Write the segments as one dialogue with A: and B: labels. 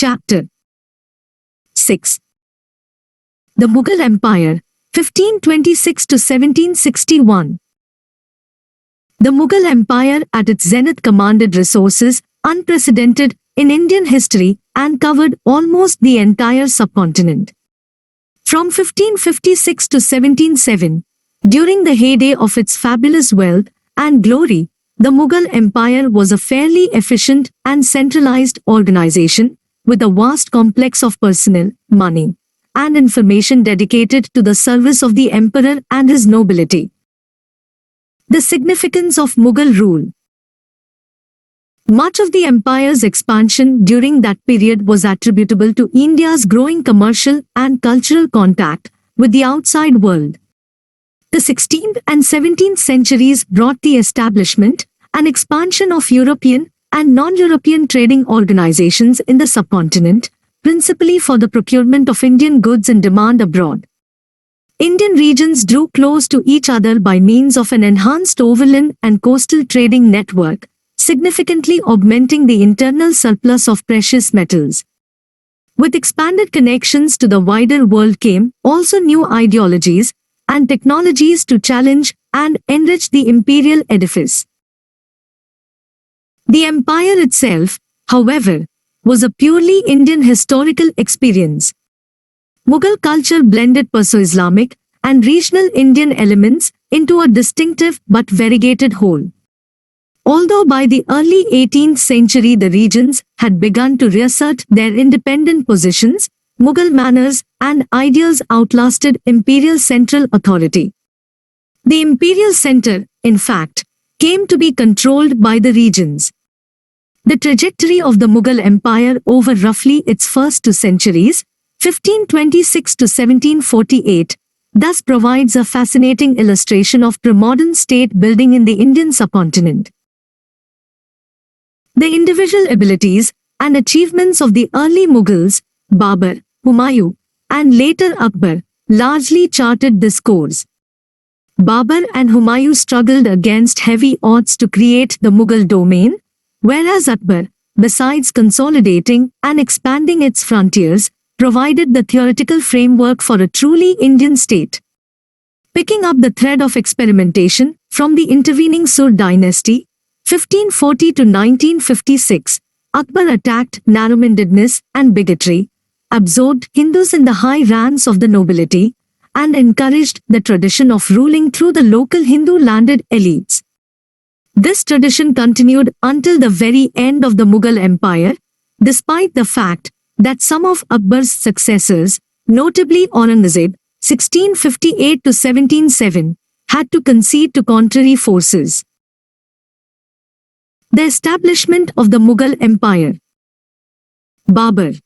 A: Chapter 6. The Mughal Empire, 1526 to 1761. The Mughal Empire at its zenith commanded resources unprecedented in Indian history and covered almost the entire subcontinent. From 1556 to 1707, during the heyday of its fabulous wealth and glory, the Mughal Empire was a fairly efficient and centralized organization with a vast complex of personnel, money, and information dedicated to the service of the emperor and his nobility. The significance of Mughal rule. Much of the empire's expansion during that period was attributable to India's growing commercial and cultural contact with the outside world. The 16th and 17th centuries brought the establishment and expansion of European and non-European trading organizations in the subcontinent, principally for the procurement of Indian goods in demand abroad. Indian regions drew close to each other by means of an enhanced overland and coastal trading network, significantly augmenting the internal surplus of precious metals. With expanded connections to the wider world came also new ideologies and technologies to challenge and enrich the imperial edifice. The empire itself, however, was a purely Indian historical experience. Mughal culture blended Perso-Islamic and regional Indian elements into a distinctive but variegated whole. Although by the early 18th century the regions had begun to reassert their independent positions, Mughal manners and ideals outlasted imperial central authority. The imperial center, in fact, came to be controlled by the regions. The trajectory of the Mughal Empire over roughly its first 2 centuries, 1526 to 1748, thus provides a fascinating illustration of pre-modern state building in the Indian subcontinent. The individual abilities and achievements of the early Mughals, Babur, Humayun, and later Akbar, largely charted this course. Babur and Humayun struggled against heavy odds to create the Mughal domain, whereas Akbar, besides consolidating and expanding its frontiers, provided the theoretical framework for a truly Indian state. Picking up the thread of experimentation from the intervening Sur dynasty, 1540 to 1956, Akbar attacked narrow-mindedness and bigotry, absorbed Hindus in the high ranks of the nobility, and encouraged the tradition of ruling through the local Hindu landed elites. This tradition continued until the very end of the Mughal Empire, despite the fact that some of Akbar's successors, notably Aurangzeb, 1658 to 1707, had to concede to contrary forces. The establishment of the Mughal Empire. Babur.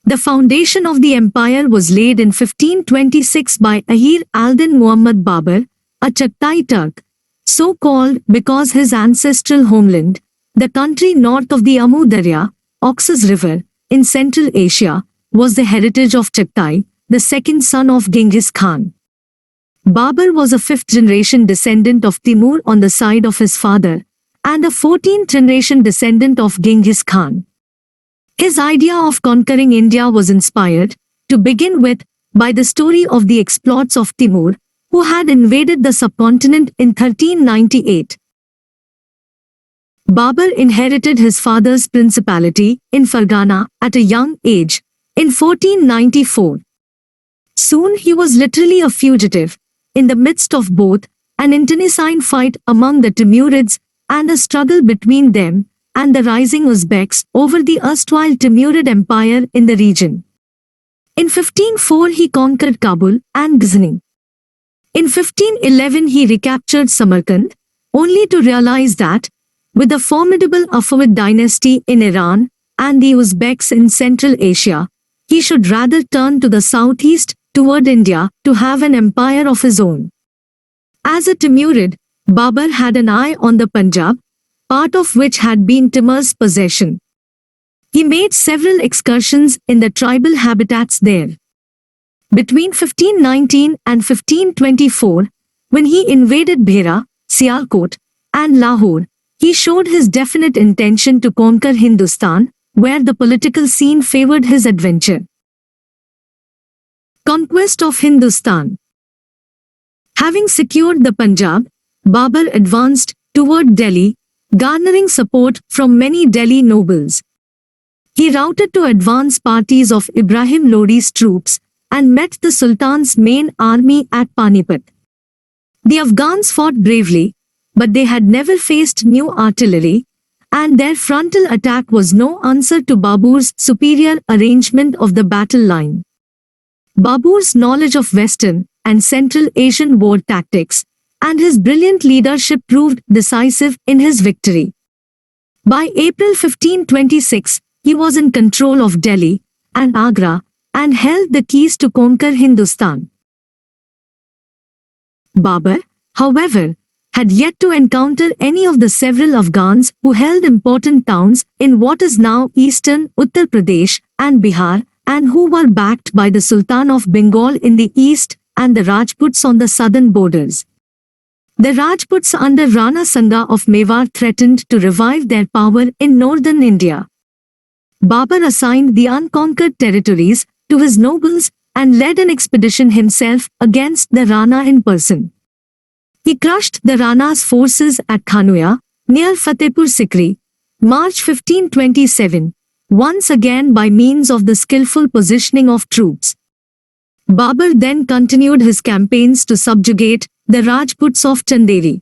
A: The foundation of the empire was laid in 1526 by Ahir al-Din Muhammad Babur, a Chagatai Turk, so called because his ancestral homeland, the country north of the Amu Darya, Oxus River, in Central Asia, was the heritage of Chagatai, the second son of Genghis Khan. Babur was a 5th-generation descendant of Timur on the side of his father, and a 14th-generation descendant of Genghis Khan. His idea of conquering India was inspired, to begin with, by the story of the exploits of Timur, who had invaded the subcontinent in 1398. Babur inherited his father's principality in Fargana at a young age, in 1494. Soon he was literally a fugitive, in the midst of both an internecine fight among the Timurids and a struggle between them and the rising Uzbeks over the erstwhile Timurid Empire in the region. In 1504 he conquered Kabul and Ghazni. In 1511 he recaptured Samarkand, only to realize that, with the formidable Afavid dynasty in Iran and the Uzbeks in Central Asia, he should rather turn to the southeast toward India to have an empire of his own. As a Timurid, Babur had an eye on the Punjab, part of which had been Timur's possession. He made several excursions in the tribal habitats there. Between 1519 and 1524, when he invaded Bhera, Sialkot, and Lahore, he showed his definite intention to conquer Hindustan, where the political scene favored his adventure. Conquest of Hindustan. Having secured the Punjab, Babur advanced toward Delhi, garnering support from many Delhi nobles. He routed two advance parties of Ibrahim Lodi's troops and met the Sultan's main army at Panipat. The Afghans fought bravely, but they had never faced new artillery, and their frontal attack was no answer to Babur's superior arrangement of the battle line. Babur's knowledge of Western and Central Asian war tactics and his brilliant leadership proved decisive in his victory. By April 1526, he was in control of Delhi and Agra and held the keys to conquer Hindustan. Babur, however, had yet to encounter any of the several Afghans who held important towns in what is now eastern Uttar Pradesh and Bihar, and who were backed by the Sultan of Bengal in the east and the Rajputs on the southern borders. The Rajputs under Rana Sanga of Mewar threatened to revive their power in northern India. Babur assigned the unconquered territories to his nobles and led an expedition himself against the Rana in person. He crushed the Rana's forces at Khanuya, near Fatehpur Sikri, March 1527, once again by means of the skillful positioning of troops. Babur then continued his campaigns to subjugate the Rajputs of Chanderi.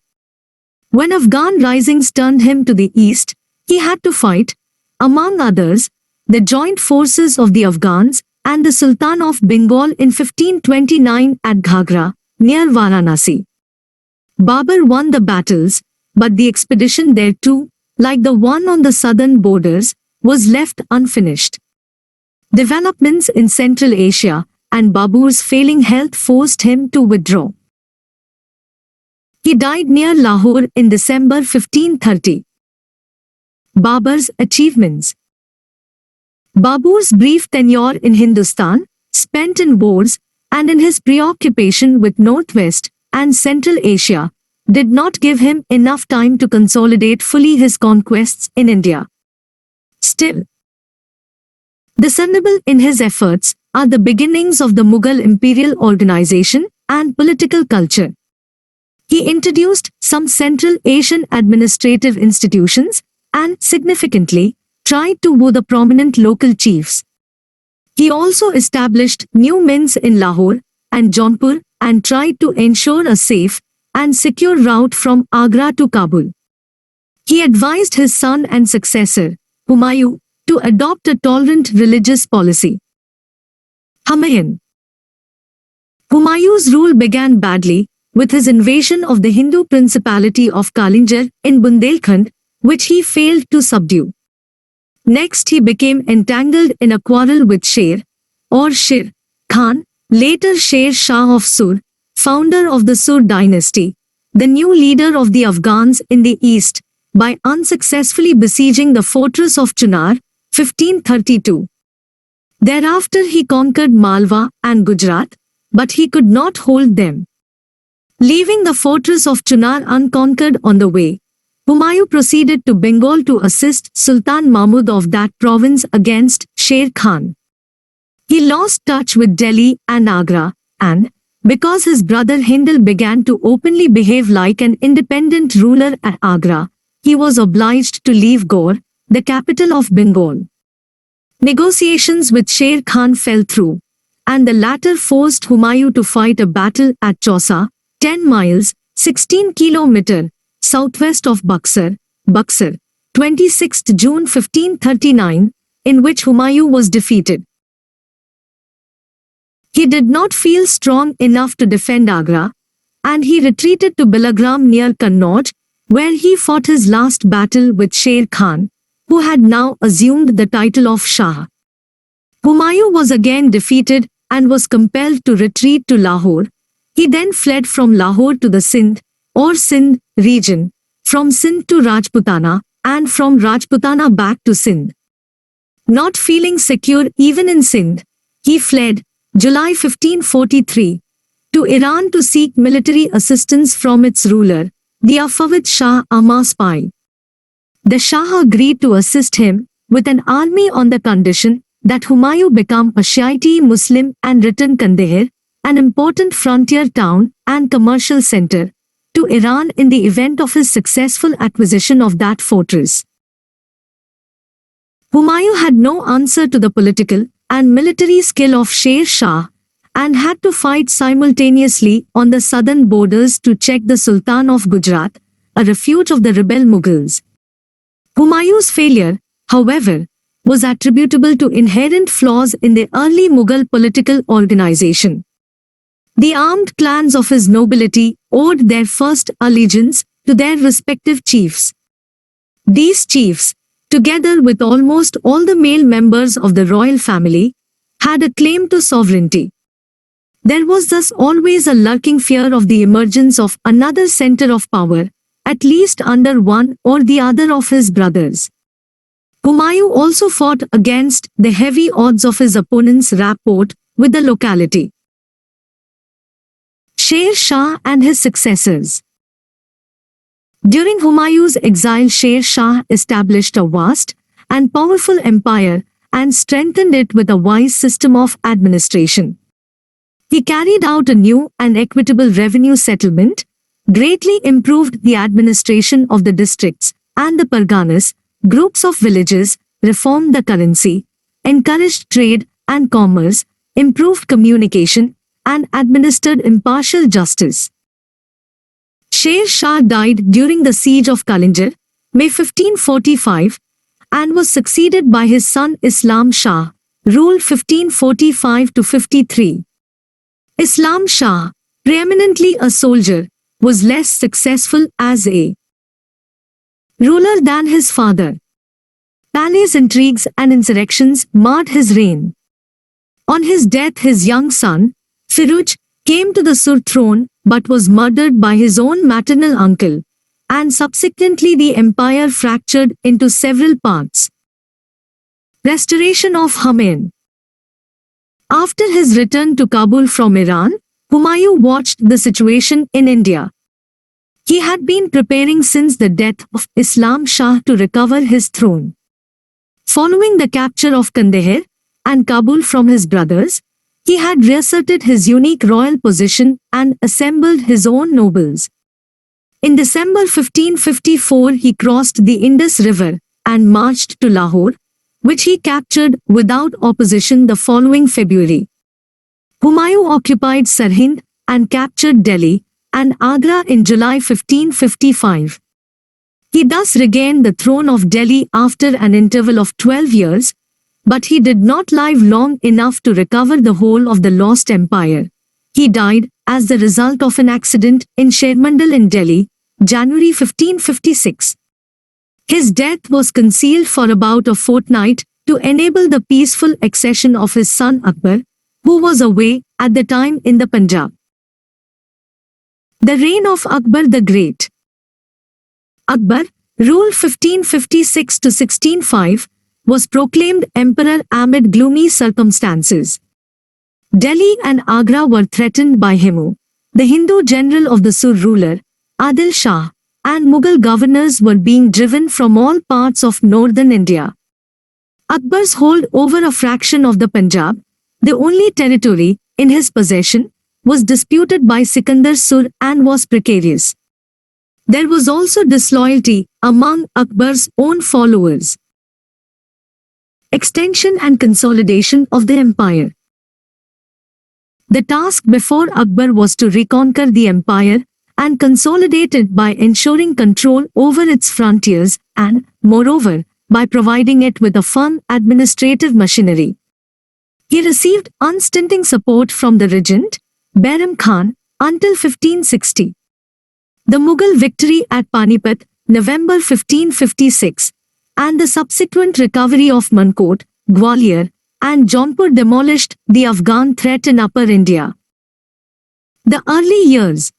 A: When Afghan risings turned him to the east, he had to fight, among others, the joint forces of the Afghans and the Sultan of Bengal in 1529 at Ghagra, near Varanasi. Babur won the battles, but the expedition there too, like the one on the southern borders, was left unfinished. Developments in Central Asia and Babur's failing health forced him to withdraw. He died near Lahore in December 1530. Babur's achievements. Babur's brief tenure in Hindustan, spent in wars and in his preoccupation with Northwest and Central Asia, did not give him enough time to consolidate fully his conquests in India. Still, discernible in his efforts are the beginnings of the Mughal imperial organization and political culture. He introduced some Central Asian administrative institutions and, significantly, tried to woo the prominent local chiefs. He also established new mints in Lahore and Jaunpur and tried to ensure a safe and secure route from Agra to Kabul. He advised his son and successor, Humayun, to adopt a tolerant religious policy. Humayun. Humayun's rule began badly, with his invasion of the Hindu principality of Kalinjar in Bundelkhand, which he failed to subdue. Next he became entangled in a quarrel with Sher Khan, later Sher Shah of Sur, founder of the Sur dynasty, the new leader of the Afghans in the east, by unsuccessfully besieging the fortress of Chunar, 1532. Thereafter he conquered Malwa and Gujarat, but he could not hold them. Leaving the fortress of Chunar unconquered on the way, Humayun proceeded to Bengal to assist Sultan Mahmud of that province against Sher Khan. He lost touch with Delhi and Agra, and, because his brother Hindal began to openly behave like an independent ruler at Agra, he was obliged to leave Gaur, the capital of Bengal. Negotiations with Sher Khan fell through, and the latter forced Humayun to fight a battle at Chausa, 10 miles, 16 km, southwest of Buxar, 26 June 1539, in which Humayun was defeated. He did not feel strong enough to defend Agra, and he retreated to Bilagram near Kannauj, where he fought his last battle with Sher Khan, who had now assumed the title of Shah. Humayun was again defeated and was compelled to retreat to Lahore. He then fled from Lahore to the Sindh region, from Sindh to Rajputana, and from Rajputana back to Sindh. Not feeling secure even in Sindh, he fled, July 1543, to Iran to seek military assistance from its ruler, the Afavid Shah Ahmad Spy. The Shah agreed to assist him, with an army on the condition that Humayun become a Shiite Muslim and return Kandahar, an important frontier town and commercial center, to Iran in the event of his successful acquisition of that fortress. Humayun had no answer to the political and military skill of Sher Shah and had to fight simultaneously on the southern borders to check the Sultan of Gujarat, a refuge of the rebel Mughals. Humayun's failure, however, was attributable to inherent flaws in the early Mughal political organization. The armed clans of his nobility owed their first allegiance to their respective chiefs. These chiefs, together with almost all the male members of the royal family, had a claim to sovereignty. There was thus always a lurking fear of the emergence of another center of power, at least under one or the other of his brothers. Humayun also fought against the heavy odds of his opponent's rapport with the locality. Sher Shah and his successors. During Humayun's exile, Sher Shah established a vast and powerful empire and strengthened it with a wise system of administration. He carried out a new and equitable revenue settlement, greatly improved the administration of the districts and the parganas, groups of villages, reformed the currency, encouraged trade and commerce, improved communication, and administered impartial justice. Sher Shah died during the siege of Kalinjar, May 1545, and was succeeded by his son Islam Shah, ruled 1545–53. Islam Shah, preeminently a soldier, was less successful as a ruler than his father. Palace intrigues and insurrections marred his reign. On his death, his young son, Firuz, came to the Sur throne but was murdered by his own maternal uncle, and subsequently the empire fractured into several parts. Restoration of Humayun. After his return to Kabul from Iran, Humayun watched the situation in India. He had been preparing since the death of Islam Shah to recover his throne. Following the capture of Kandahar and Kabul from his brothers, he had reasserted his unique royal position and assembled his own nobles. In December 1554, he crossed the Indus River and marched to Lahore, which he captured without opposition the following February. Humayun occupied Sirhind and captured Delhi and Agra in July 1555. He thus regained the throne of Delhi after an interval of 12 years, but he did not live long enough to recover the whole of the lost empire. He died as the result of an accident in Shermandal in Delhi, January 1556. His death was concealed for about a fortnight to enable the peaceful accession of his son Akbar, who was away at the time in the Punjab. The reign of Akbar the Great. Akbar, ruled 1556–1605, was proclaimed emperor amid gloomy circumstances. Delhi and Agra were threatened by Himu, the Hindu general of the Sur ruler, Adil Shah, and Mughal governors were being driven from all parts of northern India. Akbar's hold over a fraction of the Punjab, the only territory in his possession, was disputed by Sikandar Sur and was precarious. There was also disloyalty among Akbar's own followers. Extension and consolidation of the empire. The task before Akbar was to reconquer the empire and consolidate it by ensuring control over its frontiers and, moreover, by providing it with a firm administrative machinery. He received unstinting support from the regent, Bairam Khan, until 1560. The Mughal victory at Panipat, November 1556, and the subsequent recovery of Mankot, Gwalior, and Jaunpur demolished the Afghan threat in Upper India. The early years.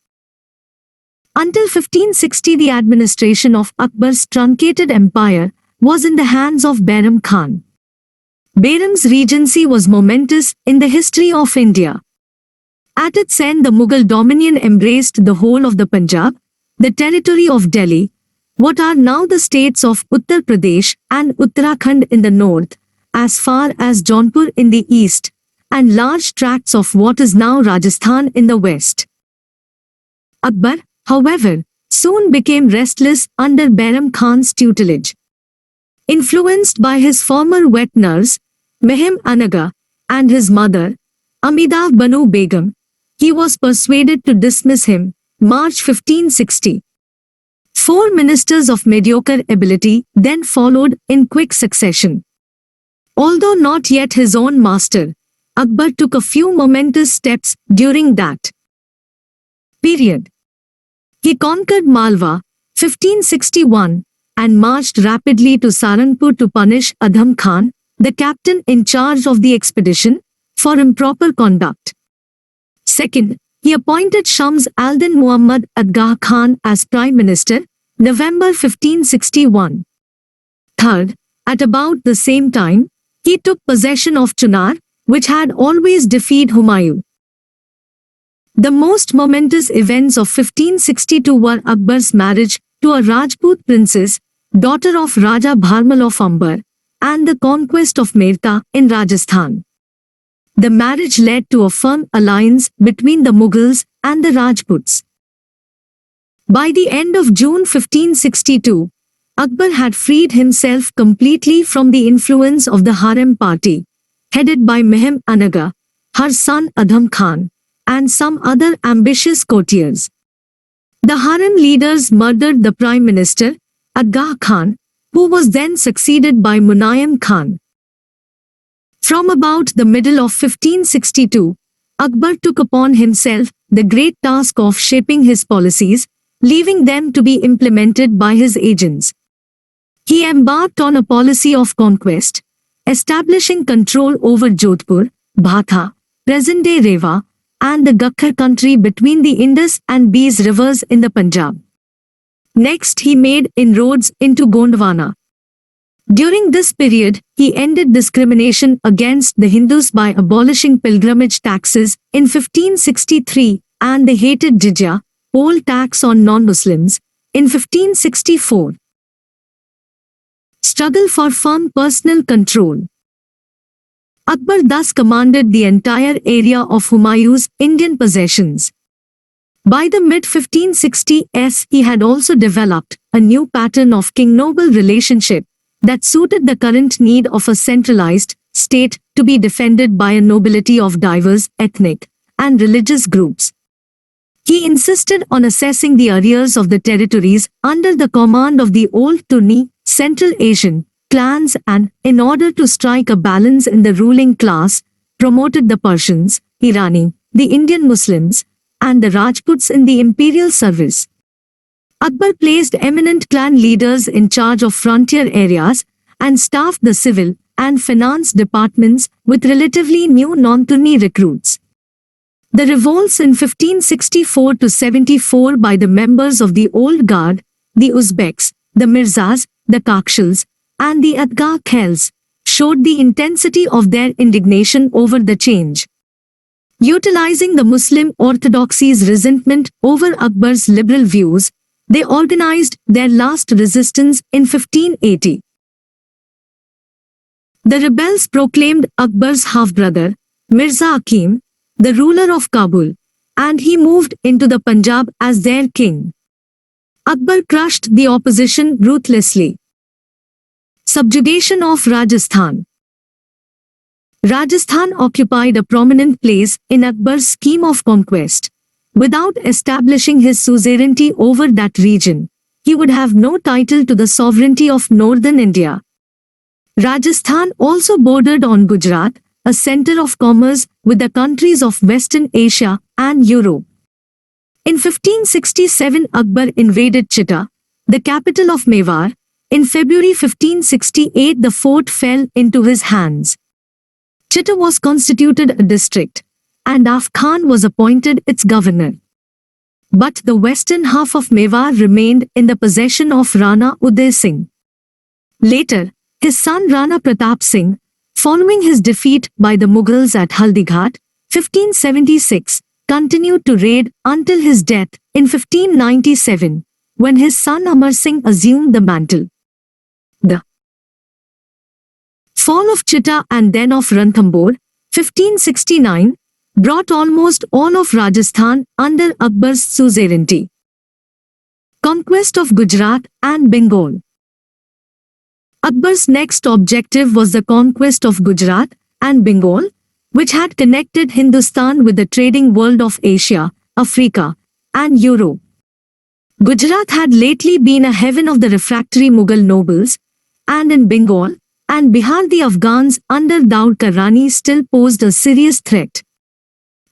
A: Until 1560, the administration of Akbar's truncated empire was in the hands of Bairam Khan. Bairam's regency was momentous in the history of India. At its end, the Mughal dominion embraced the whole of the Punjab, the territory of Delhi, what are now the states of Uttar Pradesh and Uttarakhand in the north, as far as Jaunpur in the east, and large tracts of what is now Rajasthan in the west. Akbar, however, soon became restless under Bairam Khan's tutelage. Influenced by his former wet nurse, Mehim Anaga, and his mother, Amidav Banu Begum, he was persuaded to dismiss him, March 1560. 4 ministers of mediocre ability then followed in quick succession. Although not yet his own master, Akbar took a few momentous steps during that period. He conquered Malwa, 1561, and marched rapidly to Saranpur to punish Adham Khan, the captain in charge of the expedition, for improper conduct. Second, he appointed Shams al-Din Muhammad Agha Khan as Prime Minister, November 1561. Third, at about the same time, he took possession of Chunar, which had always defied Humayun. The most momentous events of 1562 were Akbar's marriage to a Rajput princess, daughter of Raja Bharmal of Amber, and the conquest of Merta in Rajasthan. The marriage led to a firm alliance between the Mughals and the Rajputs. By the end of June 1562, Akbar had freed himself completely from the influence of the Harem party, headed by Mehim Anaga, her son Adham Khan, and some other ambitious courtiers. The Harem leaders murdered the Prime Minister, Agha Khan, who was then succeeded by Munayam Khan. From about the middle of 1562, Akbar took upon himself the great task of shaping his policies, leaving them to be implemented by his agents. He embarked on a policy of conquest, establishing control over Jodhpur, Bhatha, present-day Rewa, and the Gakhar country between the Indus and Beas rivers in the Punjab. Next, he made inroads into Gondwana. During this period, he ended discrimination against the Hindus by abolishing pilgrimage taxes in 1563 and the hated jizya, poll tax on non-Muslims, in 1564. Struggle for firm personal control. Akbar thus commanded the entire area of Humayun's Indian possessions. By the mid-1560s, he had also developed a new pattern of king-noble relationship that suited the current need of a centralized state to be defended by a nobility of diverse ethnic and religious groups. He insisted on assessing the arrears of the territories under the command of the old Tunni, Central Asian clans and, in order to strike a balance in the ruling class, promoted the Persians, Irani, the Indian Muslims, and the Rajputs in the imperial service. Akbar placed eminent clan leaders in charge of frontier areas and staffed the civil and finance departments with relatively new non-Tunni recruits. The revolts in 1564-74 by the members of the Old Guard, the Uzbeks, the Mirzas, the Kakshals, and the Adgha Khels, showed the intensity of their indignation over the change. Utilizing the Muslim orthodoxy's resentment over Akbar's liberal views, they organized their last resistance in 1580. The rebels proclaimed Akbar's half-brother, Mirza Akim, the ruler of Kabul, and he moved into the Punjab as their king. Akbar crushed the opposition ruthlessly. Subjugation of Rajasthan. Rajasthan occupied a prominent place in Akbar's scheme of conquest. Without establishing his suzerainty over that region, he would have no title to the sovereignty of northern India. Rajasthan also bordered on Gujarat, a center of commerce with the countries of Western Asia and Europe. In 1567, Akbar invaded Chitta, the capital of Mewar. In February 1568, the fort fell into his hands. Chitta was constituted a district, and Af Khan was appointed its governor. But the western half of Mewar remained in the possession of Rana Uday Singh. Later, his son Rana Pratap Singh, following his defeat by the Mughals at Haldighat, 1576, continued to raid until his death in 1597, when his son Amar Singh assumed the mantle. The fall of Chitta and then of Ranthambore, 1569, brought almost all of Rajasthan under Akbar's suzerainty. Conquest of Gujarat and Bengal. Akbar's next objective was the conquest of Gujarat and Bengal, which had connected Hindustan with the trading world of Asia, Africa, and Europe. Gujarat had lately been a haven of the refractory Mughal nobles, and in Bengal and Bihar the Afghans under Daud Karrani still posed a serious threat.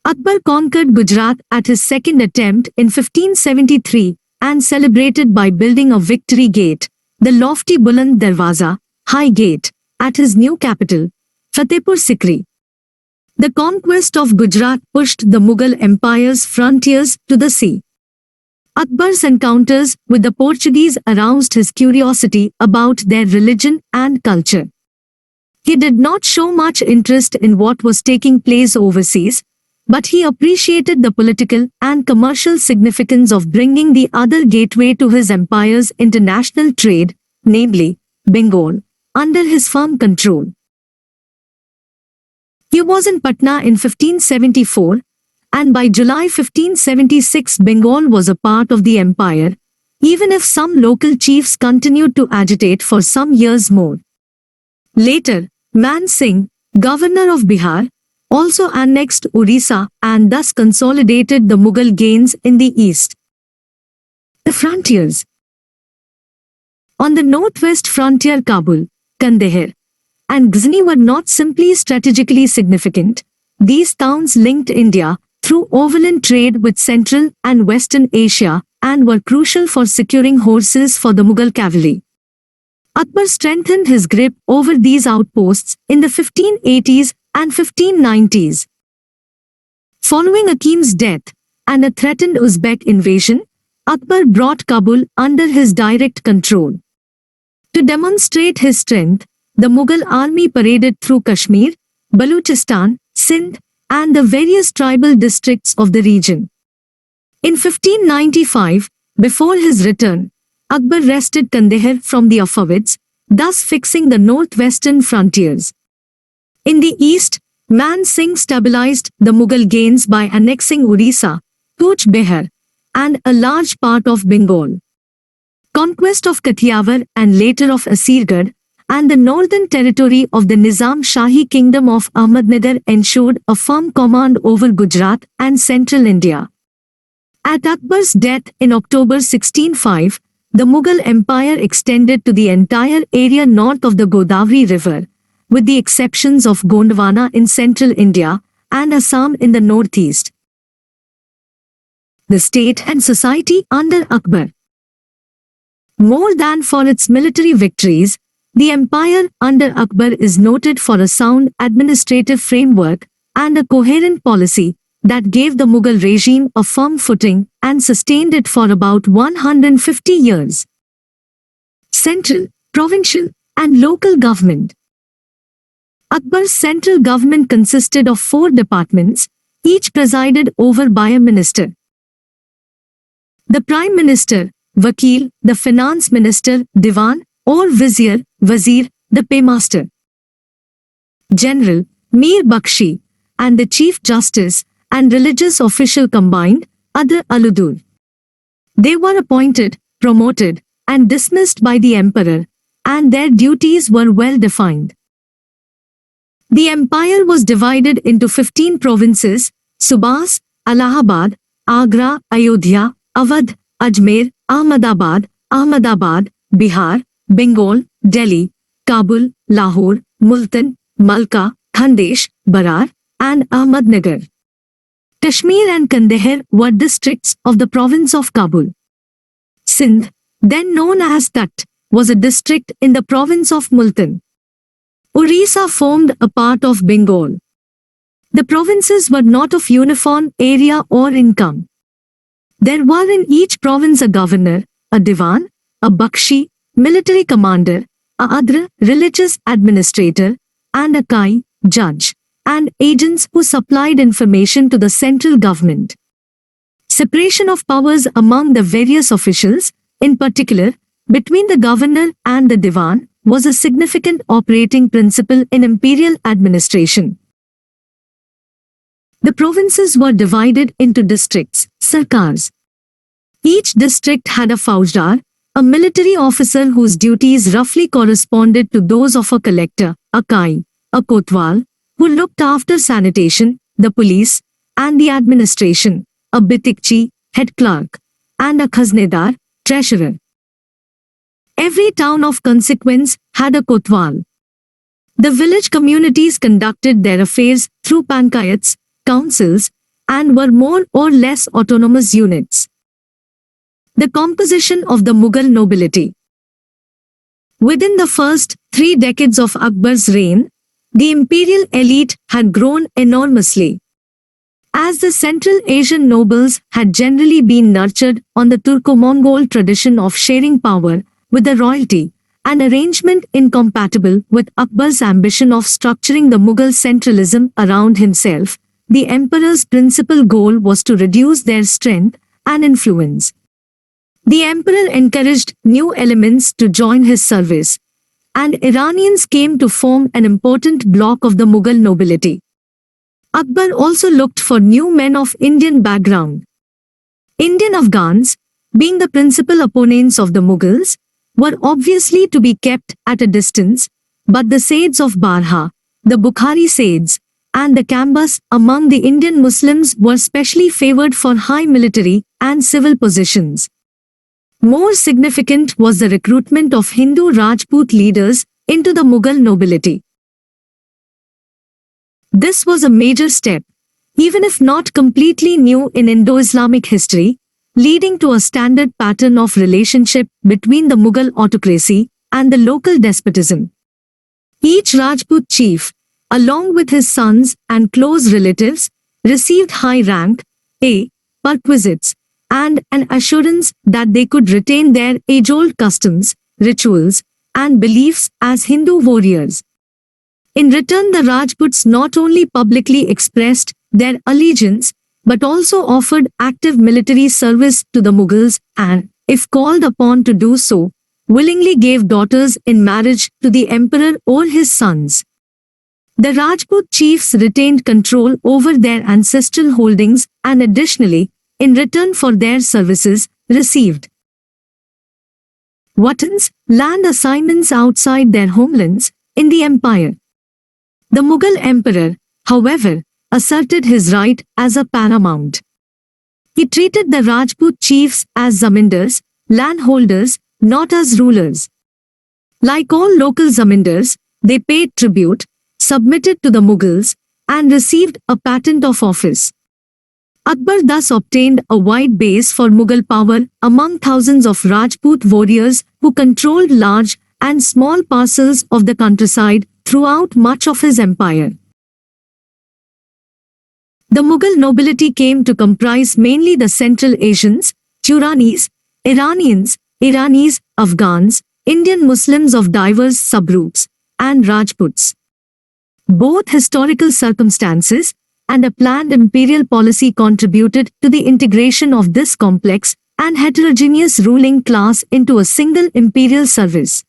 A: Akbar conquered Gujarat at his second attempt in 1573 and celebrated by building a victory gate, the lofty Buland Darwaza, High Gate, at his new capital, Fatehpur Sikri. The conquest of Gujarat pushed the Mughal Empire's frontiers to the sea. Akbar's encounters with the Portuguese aroused his curiosity about their religion and culture. He did not show much interest in what was taking place overseas, but he appreciated the political and commercial significance of bringing the other gateway to his empire's international trade, namely, Bengal, under his firm control. He was in Patna in 1574, and by July 1576 Bengal was a part of the empire, even if some local chiefs continued to agitate for some years more. Later, Man Singh, governor of Bihar, also annexed Orissa and thus consolidated the Mughal gains in the east. The frontiers. On the northwest frontier Kabul, Kandahar, and Ghazni were not simply strategically significant. These towns linked India through overland trade with Central and Western Asia and were crucial for securing horses for the Mughal cavalry. Akbar strengthened his grip over these outposts in the 1580s and 1590s. Following Akim's death and a threatened Uzbek invasion, Akbar brought Kabul under his direct control. To demonstrate his strength, the Mughal army paraded through Kashmir, Baluchistan, Sindh, and the various tribal districts of the region. In 1595, before his return, Akbar wrested Kandahar from the Safavids, thus fixing the northwestern frontiers. In the east, Man Singh stabilized the Mughal gains by annexing Orissa, Cooch Behar, and a large part of Bengal. Conquest of Kathiawar and later of Asirgarh, and the northern territory of the Nizam Shahi Kingdom of Ahmednagar ensured a firm command over Gujarat and central India. At Akbar's death in October 1605, the Mughal Empire extended to the entire area north of the Godavari River, with the exceptions of Gondwana in central India and Assam in the northeast. The state and society under Akbar. More than for its military victories, the empire under Akbar is noted for a sound administrative framework and a coherent policy that gave the Mughal regime a firm footing and sustained it for about 150 years. Central, provincial, and local government. Akbar's central government consisted of 4 departments, each presided over by a minister. The Prime Minister, Vakil, the Finance Minister, Diwan, or Vizier, Wazir, the Paymaster. General, Mir Bakshi, and the Chief Justice and religious official combined, Adr Aludur. They were appointed, promoted, and dismissed by the emperor, and their duties were well defined. The empire was divided into 15 provinces: Subas, Allahabad, Agra, Ayodhya, Awadh, Ajmer, Ahmedabad, Bihar, Bengal, Delhi, Kabul, Lahore, Multan, Malka, Khandesh, Barar, and Ahmednagar. Kashmir and Kandahar were districts of the province of Kabul. Sindh, then known as Tat, was a district in the province of Multan. Orissa formed a part of Bengal. The provinces were not of uniform area or income. There were in each province a governor, a diwan, a bakshi, military commander, a adra, religious administrator, and a kai, judge, and agents who supplied information to the central government. Separation of powers among the various officials in particular, between the governor and the Diwan, was a significant operating principle in imperial administration. The provinces were divided into districts, sarkars. Each district had a faujdar, a military officer whose duties roughly corresponded to those of a collector, a kai, a kotwal, who looked after sanitation, the police, and the administration, a bitikchi, head clerk, and a khaznedar, treasurer. Every town of consequence had a kotwal. The village communities conducted their affairs through panchayats, councils, and were more or less autonomous units. The composition of the Mughal nobility. Within the first 3 decades of Akbar's reign, the imperial elite had grown enormously. As the Central Asian nobles had generally been nurtured on the Turco-Mongol tradition of sharing power with the royalty, an arrangement incompatible with Akbar's ambition of structuring the Mughal centralism around himself, the emperor's principal goal was to reduce their strength and influence. The emperor encouraged new elements to join his service, and Iranians came to form an important bloc of the Mughal nobility. Akbar also looked for new men of Indian background. Indian Afghans, being the principal opponents of the Mughals, were obviously to be kept at a distance, but the Saids of Barha, the Bukhari Saids, and the Kambas among the Indian Muslims were specially favored for high military and civil positions. More significant was the recruitment of Hindu Rajput leaders into the Mughal nobility. This was a major step, even if not completely new in Indo-Islamic history, leading to a standard pattern of relationship between the Mughal autocracy and the local despotism. Each Rajput chief, along with his sons and close relatives, received high rank, perquisites, and an assurance that they could retain their age-old customs, rituals, and beliefs as Hindu warriors. In return, the Rajputs not only publicly expressed their allegiance, but also offered active military service to the Mughals and, if called upon to do so, willingly gave daughters in marriage to the emperor or his sons. The Rajput chiefs retained control over their ancestral holdings and additionally, in return for their services, received watans, land assignments outside their homelands, in the empire. The Mughal emperor, however, asserted his right as a paramount. He treated the Rajput chiefs as zamindars, landholders, not as rulers. Like all local zamindars, they paid tribute, submitted to the Mughals, and received a patent of office. Akbar thus obtained a wide base for Mughal power among thousands of Rajput warriors who controlled large and small parcels of the countryside throughout much of his empire. The Mughal nobility came to comprise mainly the Central Asians, Turanis, Iranis, Afghans, Indian Muslims of diverse subgroups, and Rajputs. Both historical circumstances and a planned imperial policy contributed to the integration of this complex and heterogeneous ruling class into a single imperial service.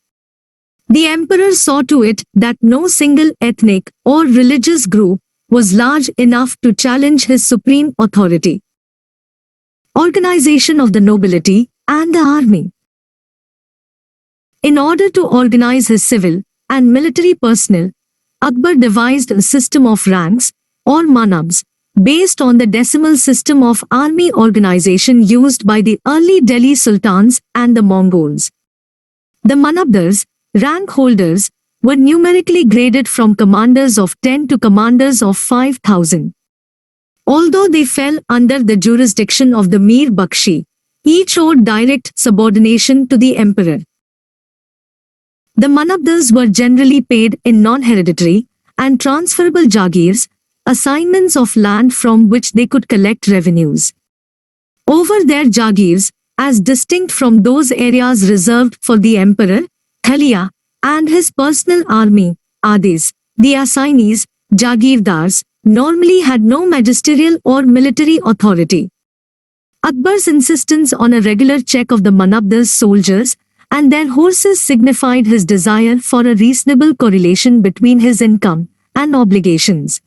A: The emperor saw to it that no single ethnic or religious group was large enough to challenge his supreme authority. Organization of the nobility and the army. In order to organize his civil and military personnel, Akbar devised a system of ranks, or manabs, based on the decimal system of army organization used by the early Delhi sultans and the Mongols. The manabdars, rank holders, were numerically graded from commanders of 10 to commanders of 5,000. Although they fell under the jurisdiction of the Mir Bakshi, each owed direct subordination to the emperor. The manabdars were generally paid in non-hereditary and transferable jagirs, assignments of land from which they could collect revenues. Over their jagirs, as distinct from those areas reserved for the emperor, Khaliya, and his personal army, Adis, the assignees, Jagirdars, normally had no magisterial or military authority. Akbar's insistence on a regular check of the Manabdar's soldiers and their horses signified his desire for a reasonable correlation between his income and obligations.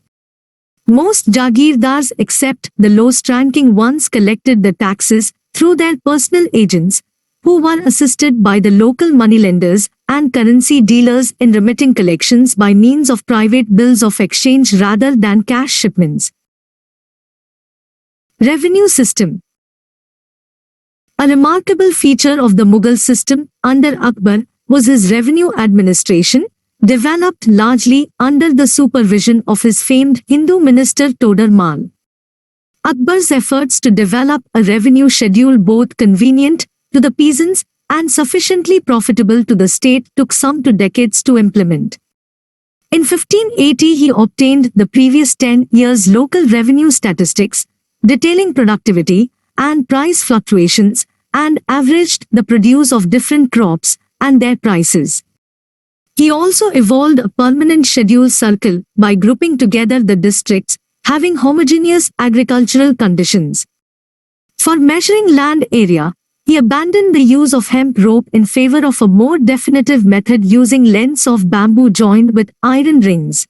A: Most Jagirdars except the lowest-ranking ones collected the taxes through their personal agents, who were assisted by the local moneylenders and currency dealers in remitting collections by means of private bills of exchange rather than cash shipments. Revenue system. A remarkable feature of the Mughal system under Akbar was his revenue administration, developed largely under the supervision of his famed Hindu minister Todar Mal. Akbar's efforts to develop a revenue schedule both convenient to the peasants and sufficiently profitable to the state took some 2 decades to implement. In 1580 he obtained the previous 10 years' local revenue statistics, detailing productivity and price fluctuations, and averaged the produce of different crops and their prices. He also evolved a permanent schedule circle by grouping together the districts having homogeneous agricultural conditions. For measuring land area, he abandoned the use of hemp rope in favor of a more definitive method using lengths of bamboo joined with iron rings.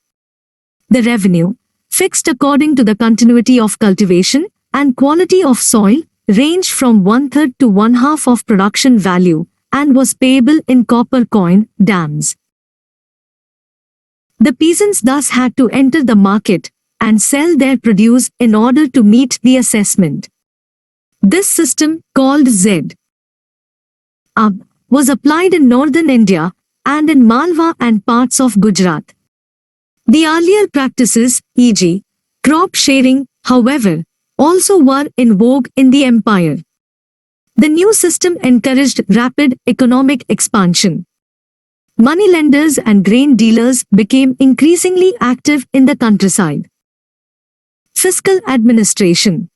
A: The revenue, fixed according to the continuity of cultivation and quality of soil, ranged from 1/3 to 1/2 of production value and was payable in copper coin dams. The peasants thus had to enter the market and sell their produce in order to meet the assessment. This system, called Z. was applied in northern India and in Malwa and parts of Gujarat. The earlier practices, e.g., crop sharing, however, also were in vogue in the empire. The new system encouraged rapid economic expansion. Moneylenders and grain dealers became increasingly active in the countryside. Fiscal administration.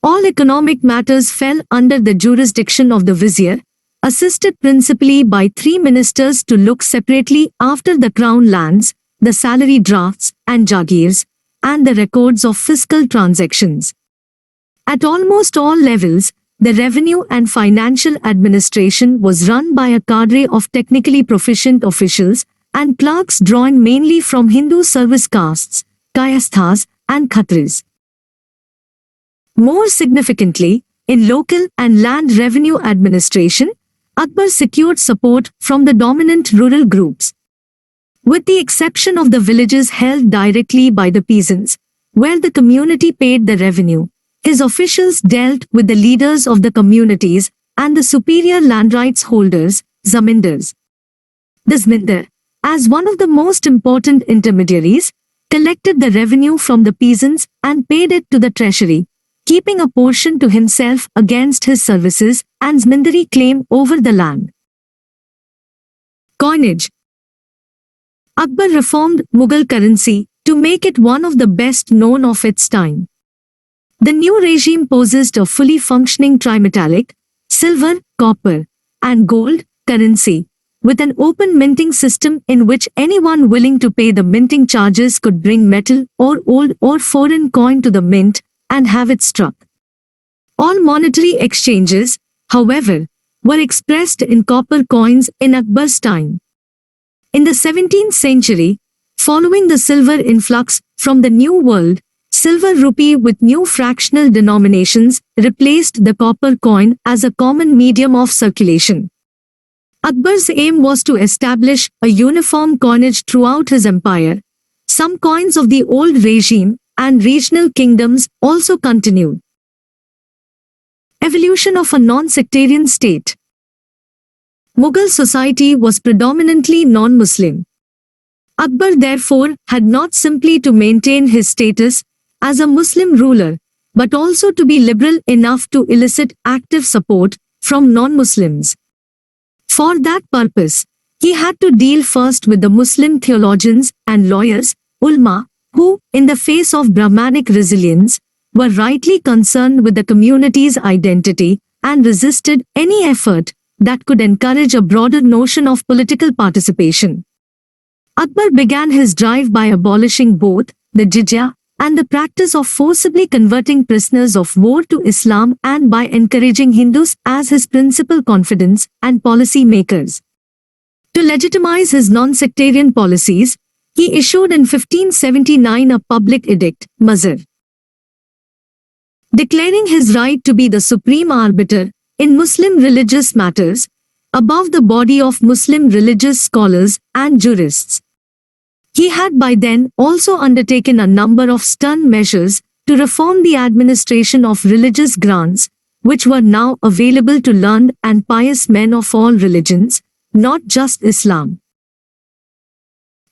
A: All economic matters fell under the jurisdiction of the vizier, assisted principally by 3 ministers to look separately after the crown lands, the salary drafts and jagirs, and the records of fiscal transactions. At almost all levels, the revenue and financial administration was run by a cadre of technically proficient officials and clerks drawn mainly from Hindu service castes, Kayasthas, and Khatris. More significantly, in local and land revenue administration, Akbar secured support from the dominant rural groups. With the exception of the villages held directly by the peasants, where the community paid the revenue, his officials dealt with the leaders of the communities and the superior land rights holders, zamindars. The zamindar, as one of the most important intermediaries, collected the revenue from the peasants and paid it to the treasury, keeping a portion to himself against his services and zamindari claim over the land. Coinage. Akbar reformed Mughal currency to make it one of the best known of its time. The new regime possessed a fully functioning trimetallic, silver, copper, and gold currency, with an open minting system in which anyone willing to pay the minting charges could bring metal or old or foreign coin to the mint and have it struck. All monetary exchanges, however, were expressed in copper coins in Akbar's time. In the 17th century, following the silver influx from the New World, silver rupee with new fractional denominations replaced the copper coin as a common medium of circulation. Akbar's aim was to establish a uniform coinage throughout his empire. Some coins of the old regime and regional kingdoms also continued. Evolution of a non-sectarian state. Mughal society was predominantly non-Muslim. Akbar therefore had not simply to maintain his status as a Muslim ruler, but also to be liberal enough to elicit active support from non-Muslims. For that purpose, he had to deal first with the Muslim theologians and lawyers, ulma, who, in the face of Brahmanic resilience, were rightly concerned with the community's identity and resisted any effort that could encourage a broader notion of political participation. Akbar began his drive by abolishing both the jizya and the practice of forcibly converting prisoners of war to Islam and by encouraging Hindus as his principal confidants and policy makers. To legitimize his non-sectarian policies, he issued in 1579 a public edict, Mazhar, declaring his right to be the supreme arbiter in Muslim religious matters, above the body of Muslim religious scholars and jurists. He had by then also undertaken a number of stern measures to reform the administration of religious grants, which were now available to learned and pious men of all religions, not just Islam.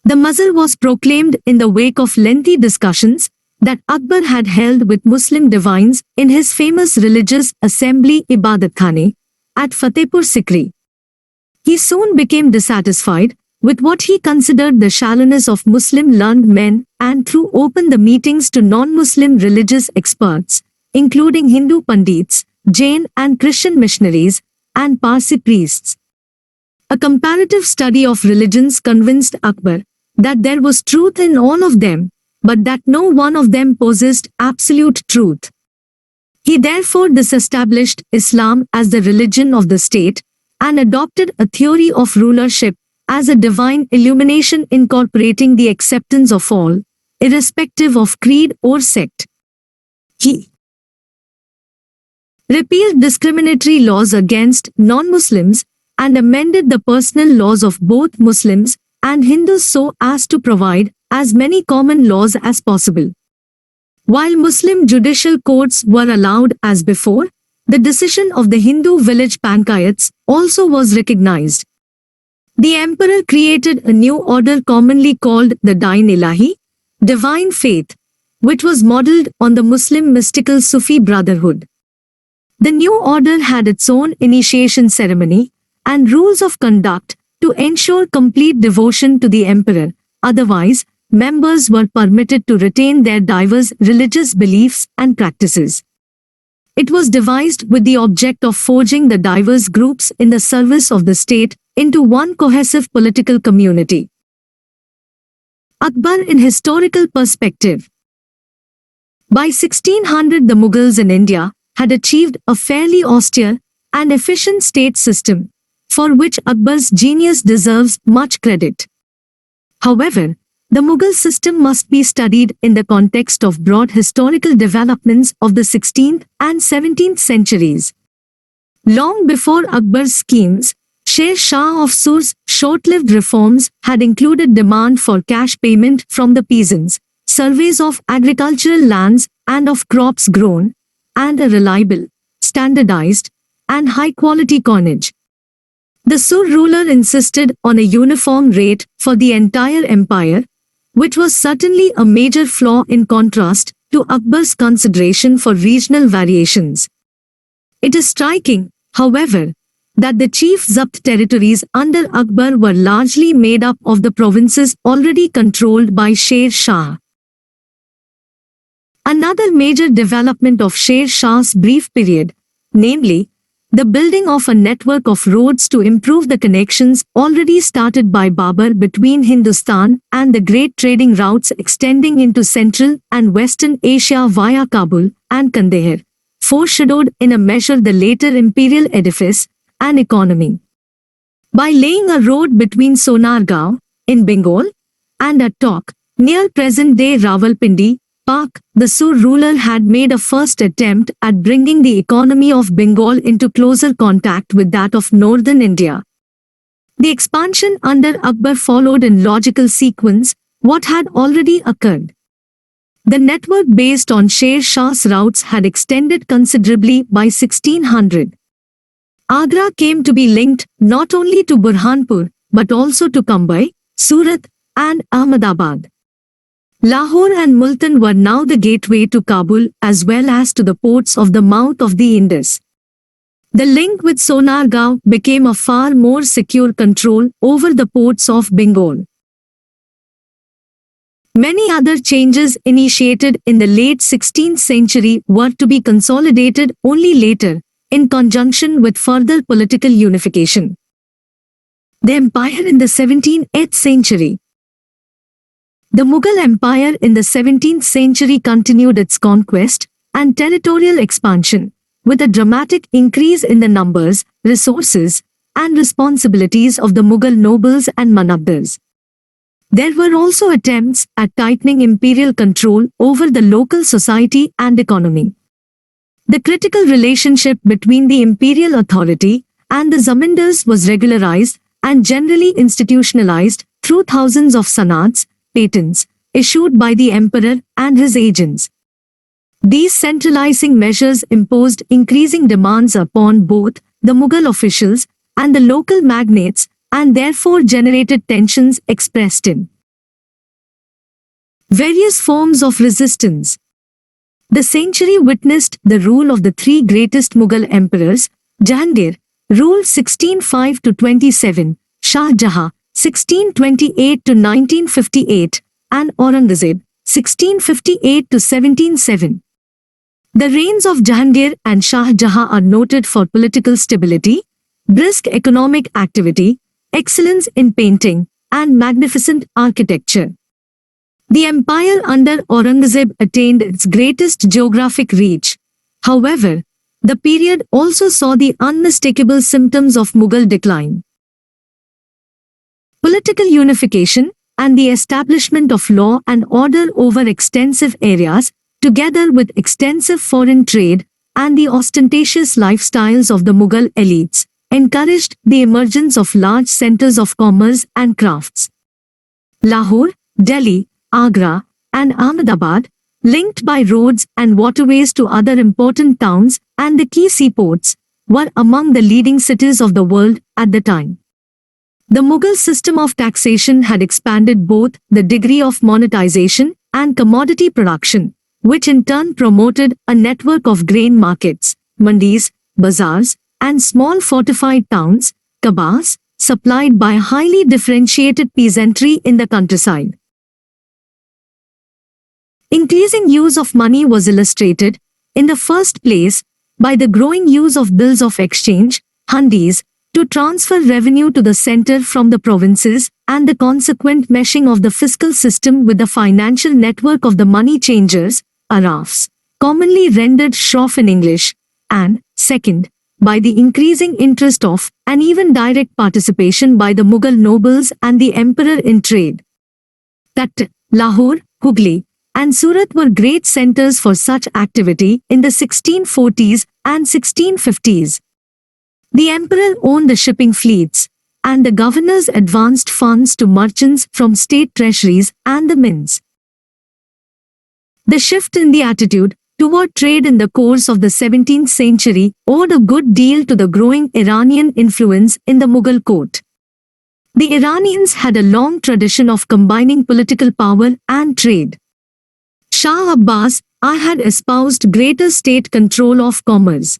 A: The Mazhar was proclaimed in the wake of lengthy discussions that Akbar had held with Muslim divines in his famous religious assembly Ibadat Khane at Fatehpur Sikri. He soon became dissatisfied with what he considered the shallowness of Muslim learned men and threw open the meetings to non-Muslim religious experts, including Hindu Pandits, Jain and Christian missionaries, and Parsi priests. A comparative study of religions convinced Akbar that there was truth in all of them, but that no one of them possessed absolute truth. He therefore disestablished Islam as the religion of the state and adopted a theory of rulership as a divine illumination incorporating the acceptance of all, irrespective of creed or sect. He repealed discriminatory laws against non-Muslims and amended the personal laws of both Muslims and Hindus so as to provide as many common laws as possible. While Muslim judicial courts were allowed as before, the decision of the Hindu village panchayats also was recognized. The emperor created a new order commonly called the Dain-Ilahi, divine faith, which was modeled on the Muslim mystical Sufi brotherhood. The new order had its own initiation ceremony and rules of conduct to ensure complete devotion to the emperor. Otherwise, members were permitted to retain their diverse religious beliefs and practices. It was devised with the object of forging the diverse groups in the service of the state into one cohesive political community. Akbar in historical perspective. By 1600, the Mughals in India had achieved a fairly austere and efficient state system, for which Akbar's genius deserves much credit. However, the Mughal system must be studied in the context of broad historical developments of the 16th and 17th centuries. Long before Akbar's schemes, Sher Shah of Sur's short-lived reforms had included demand for cash payment from the peasants, surveys of agricultural lands and of crops grown, and a reliable, standardized, and high-quality coinage. The Sur ruler insisted on a uniform rate for the entire empire, which was certainly a major flaw in contrast to Akbar's consideration for regional variations. It is striking, however, that the chief Zabt territories under Akbar were largely made up of the provinces already controlled by Sher Shah. Another major development of Sher Shah's brief period, namely, the building of a network of roads to improve the connections already started by Babur between Hindustan and the great trading routes extending into Central and Western Asia via Kabul and Kandahar, foreshadowed in a measure the later imperial edifice and economy. By laying a road between Sonargaon, in Bengal, and Attock, near present-day Rawalpindi, Pak, the Sur ruler had made a first attempt at bringing the economy of Bengal into closer contact with that of northern India. The expansion under Akbar followed in logical sequence what had already occurred. The network based on Sher Shah's routes had extended considerably by 1600. Agra came to be linked not only to Burhanpur but also to Mumbai, Surat, and Ahmedabad. Lahore and Multan were now the gateway to Kabul as well as to the ports of the mouth of the Indus. The link with Sonargaon became a far more secure control over the ports of Bengal. Many other changes initiated in the late 16th century were to be consolidated only later, in conjunction with further political unification. The empire in the 17th century. The Mughal Empire in the 17th century continued its conquest and territorial expansion, with a dramatic increase in the numbers, resources, and responsibilities of the Mughal nobles and Manabdars. There were also attempts at tightening imperial control over the local society and economy. The critical relationship between the imperial authority and the zamindars was regularized and generally institutionalized through thousands of sanats, patents, issued by the emperor and his agents. These centralizing measures imposed increasing demands upon both the Mughal officials and the local magnates, and therefore generated tensions expressed in various forms of resistance. The century witnessed the rule of the three greatest Mughal emperors: Jahangir, ruled 1605 to 27, Shah Jahan, 1628 to 1958, and Aurangzeb, 1658 to 1707. The reigns of Jahangir and Shah Jahan are noted for political stability, brisk economic activity, excellence in painting, and magnificent architecture. The empire under Aurangzeb attained its greatest geographic reach. However, the period also saw the unmistakable symptoms of Mughal decline. Political unification and the establishment of law and order over extensive areas, together with extensive foreign trade and the ostentatious lifestyles of the Mughal elites, encouraged the emergence of large centers of commerce and crafts. Lahore, Delhi, Agra, and Ahmedabad, linked by roads and waterways to other important towns and the key seaports, were among the leading cities of the world at the time. The Mughal system of taxation had expanded both the degree of monetization and commodity production, which in turn promoted a network of grain markets, mandis, bazaars, and small fortified towns, kabas, supplied by a highly differentiated peasantry in the countryside. Increasing use of money was illustrated, in the first place, by the growing use of bills of exchange, handis, to transfer revenue to the center from the provinces, and the consequent meshing of the fiscal system with the financial network of the money changers, arafs, commonly rendered shroff in English, and, second, by the increasing interest of, and even direct participation by the Mughal nobles and the emperor in trade. That Lahore, Hooghly, and Surat were great centers for such activity in the 1640s and 1650s. The emperor owned the shipping fleets, and the governors advanced funds to merchants from state treasuries and the mints. The shift in the attitude toward trade in the course of the 17th century owed a good deal to the growing Iranian influence in the Mughal court. The Iranians had a long tradition of combining political power and trade. Shah Abbas I had espoused greater state control of commerce.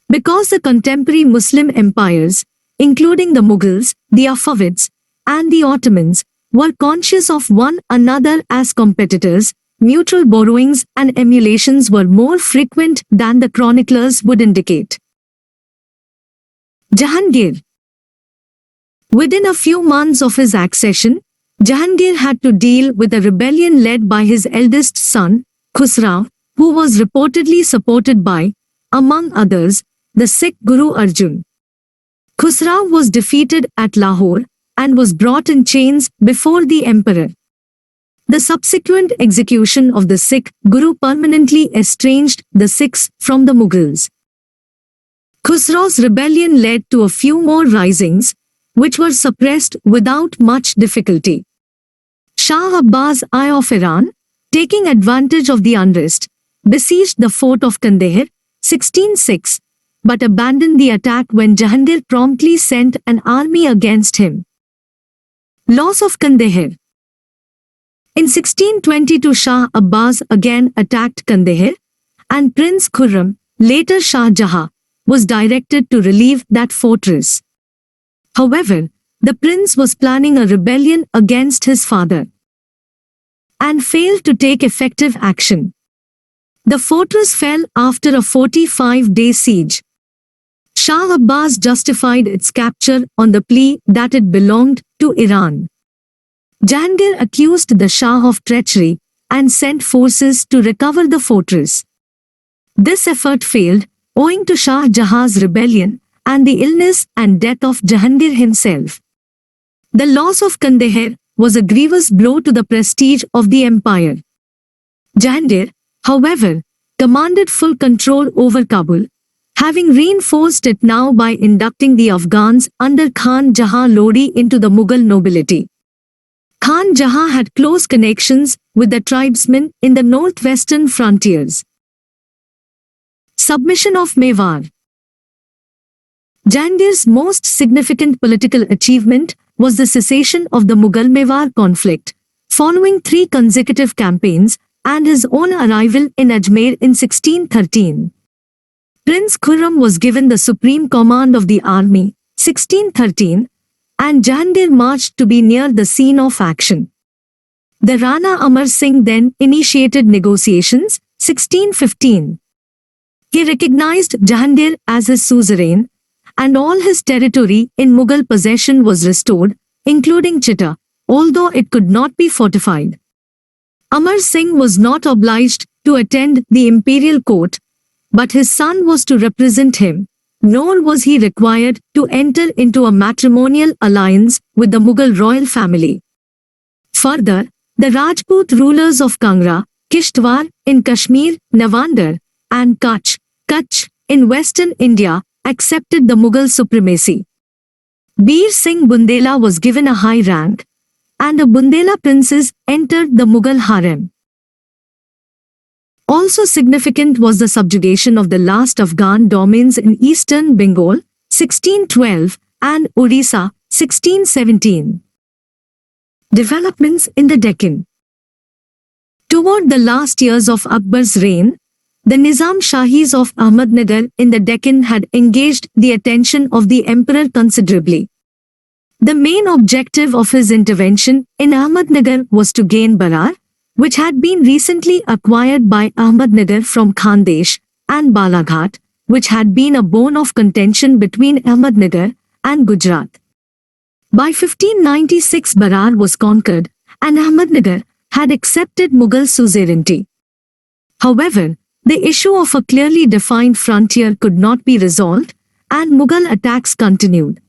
A: Because the contemporary Muslim empires, including the Mughals, the Afavids, and the Ottomans, were conscious of one another as competitors, mutual borrowings and emulations were more frequent than the chroniclers would indicate. Jahangir. Within a few months of his accession, Jahangir had to deal with a rebellion led by his eldest son, Khusrau, who was reportedly supported by, among others, the Sikh Guru Arjan. Khusrau was defeated at Lahore and was brought in chains before the emperor. The subsequent execution of the Sikh Guru permanently estranged the Sikhs from the Mughals. Khusrau's rebellion led to a few more risings, which were suppressed without much difficulty. Shah Abbas I of Iran, taking advantage of the unrest, besieged the fort of Kandahar, 1606, but abandoned the attack when Jahangir promptly sent an army against him. Loss of Kandahar. In 1622 Shah Abbas again attacked Kandahar, and Prince Khurram, later Shah Jahan, was directed to relieve that fortress. However, the prince was planning a rebellion against his father and failed to take effective action. The fortress fell after a 45-day siege. Shah Abbas justified its capture on the plea that it belonged to Iran. Jahangir accused the Shah of treachery and sent forces to recover the fortress. This effort failed, owing to Shah Jahan's rebellion and the illness and death of Jahangir himself. The loss of Kandahar was a grievous blow to the prestige of the empire. Jahangir, however, commanded full control over Kabul, having reinforced it now by inducting the Afghans under Khan Jahan Lodi into the Mughal nobility. Khan Jahan had close connections with the tribesmen in the northwestern frontiers. Submission of Mewar. Jahangir's most significant political achievement was the cessation of the Mughal-Mewar conflict, following 3 consecutive campaigns and his own arrival in Ajmer in 1613. Prince Khurram was given the supreme command of the army, 1613, and Jahangir marched to be near the scene of action. The Rana Amar Singh then initiated negotiations, 1615. He recognized Jahangir as his suzerain, and all his territory in Mughal possession was restored, including Chitta, although it could not be fortified. Amar Singh was not obliged to attend the imperial court, but his son was to represent him, nor was he required to enter into a matrimonial alliance with the Mughal royal family. Further, the Rajput rulers of Kangra, Kishtwar in Kashmir, Navandar, and Kutch in western India accepted the Mughal supremacy. Bir Singh Bundela was given a high rank, and the Bundela princes entered the Mughal harem. Also significant was the subjugation of the last Afghan domains in eastern Bengal, 1612, and Odisha, 1617. Developments in the Deccan. Toward the last years of Akbar's reign, the Nizam Shahis of Ahmednagar in the Deccan had engaged the attention of the emperor considerably. The main objective of his intervention in Ahmednagar was to gain Berar, which had been recently acquired by Ahmednagar from Khandesh, and Balaghat, which had been a bone of contention between Ahmednagar and Gujarat. By 1596 Berar was conquered, and Ahmednagar had accepted Mughal suzerainty. However, the issue of a clearly defined frontier could not be resolved, and Mughal attacks continued.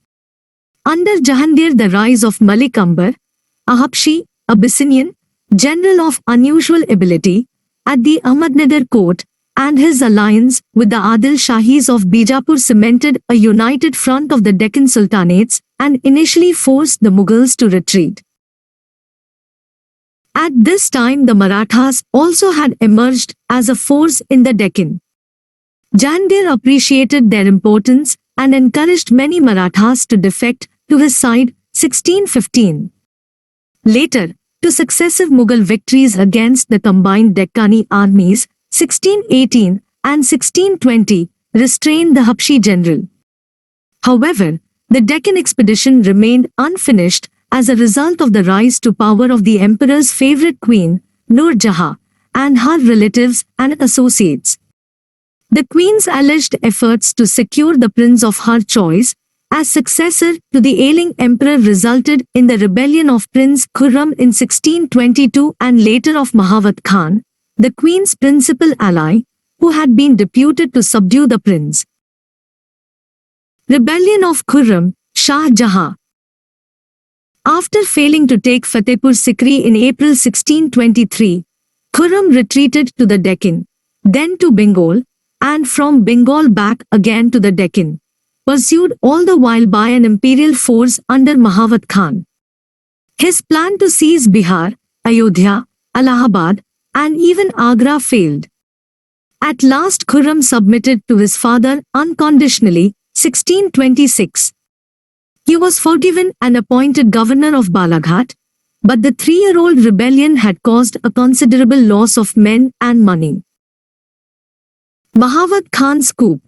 A: Under Jahangir, the rise of Malik Ambar, a Habshi, Abyssinian, general of unusual ability, at the Ahmednagar court, and his alliance with the Adil Shahis of Bijapur cemented a united front of the Deccan Sultanates and initially forced the Mughals to retreat. At this time the Marathas also had emerged as a force in the Deccan. Jahangir appreciated their importance and encouraged many Marathas to defect to his side, 1615. Later, to successive Mughal victories against the combined Deccani armies, 1618 and 1620, restrained the Habshi general. However, the Deccan expedition remained unfinished as a result of the rise to power of the emperor's favorite queen, Nur Jahan, and her relatives and associates. The queen's alleged efforts to secure the prince of her choice as successor to the ailing emperor resulted in the rebellion of Prince Khurram in 1622 and later of Mahawat Khan, the queen's principal ally, who had been deputed to subdue the prince. Rebellion of Khurram, Shah Jahan. After failing to take Fatehpur Sikri in April 1623, Khurram retreated to the Deccan, then to Bengal, and from Bengal back again to the Deccan, pursued all the while by an imperial force under Mahawat Khan. His plan to seize Bihar, Ayodhya, Allahabad, and even Agra failed. At last Khurram submitted to his father unconditionally, 1626. He was forgiven and appointed governor of Balaghat, but the 3-year-old rebellion had caused a considerable loss of men and money. Mahawat Khan's coup.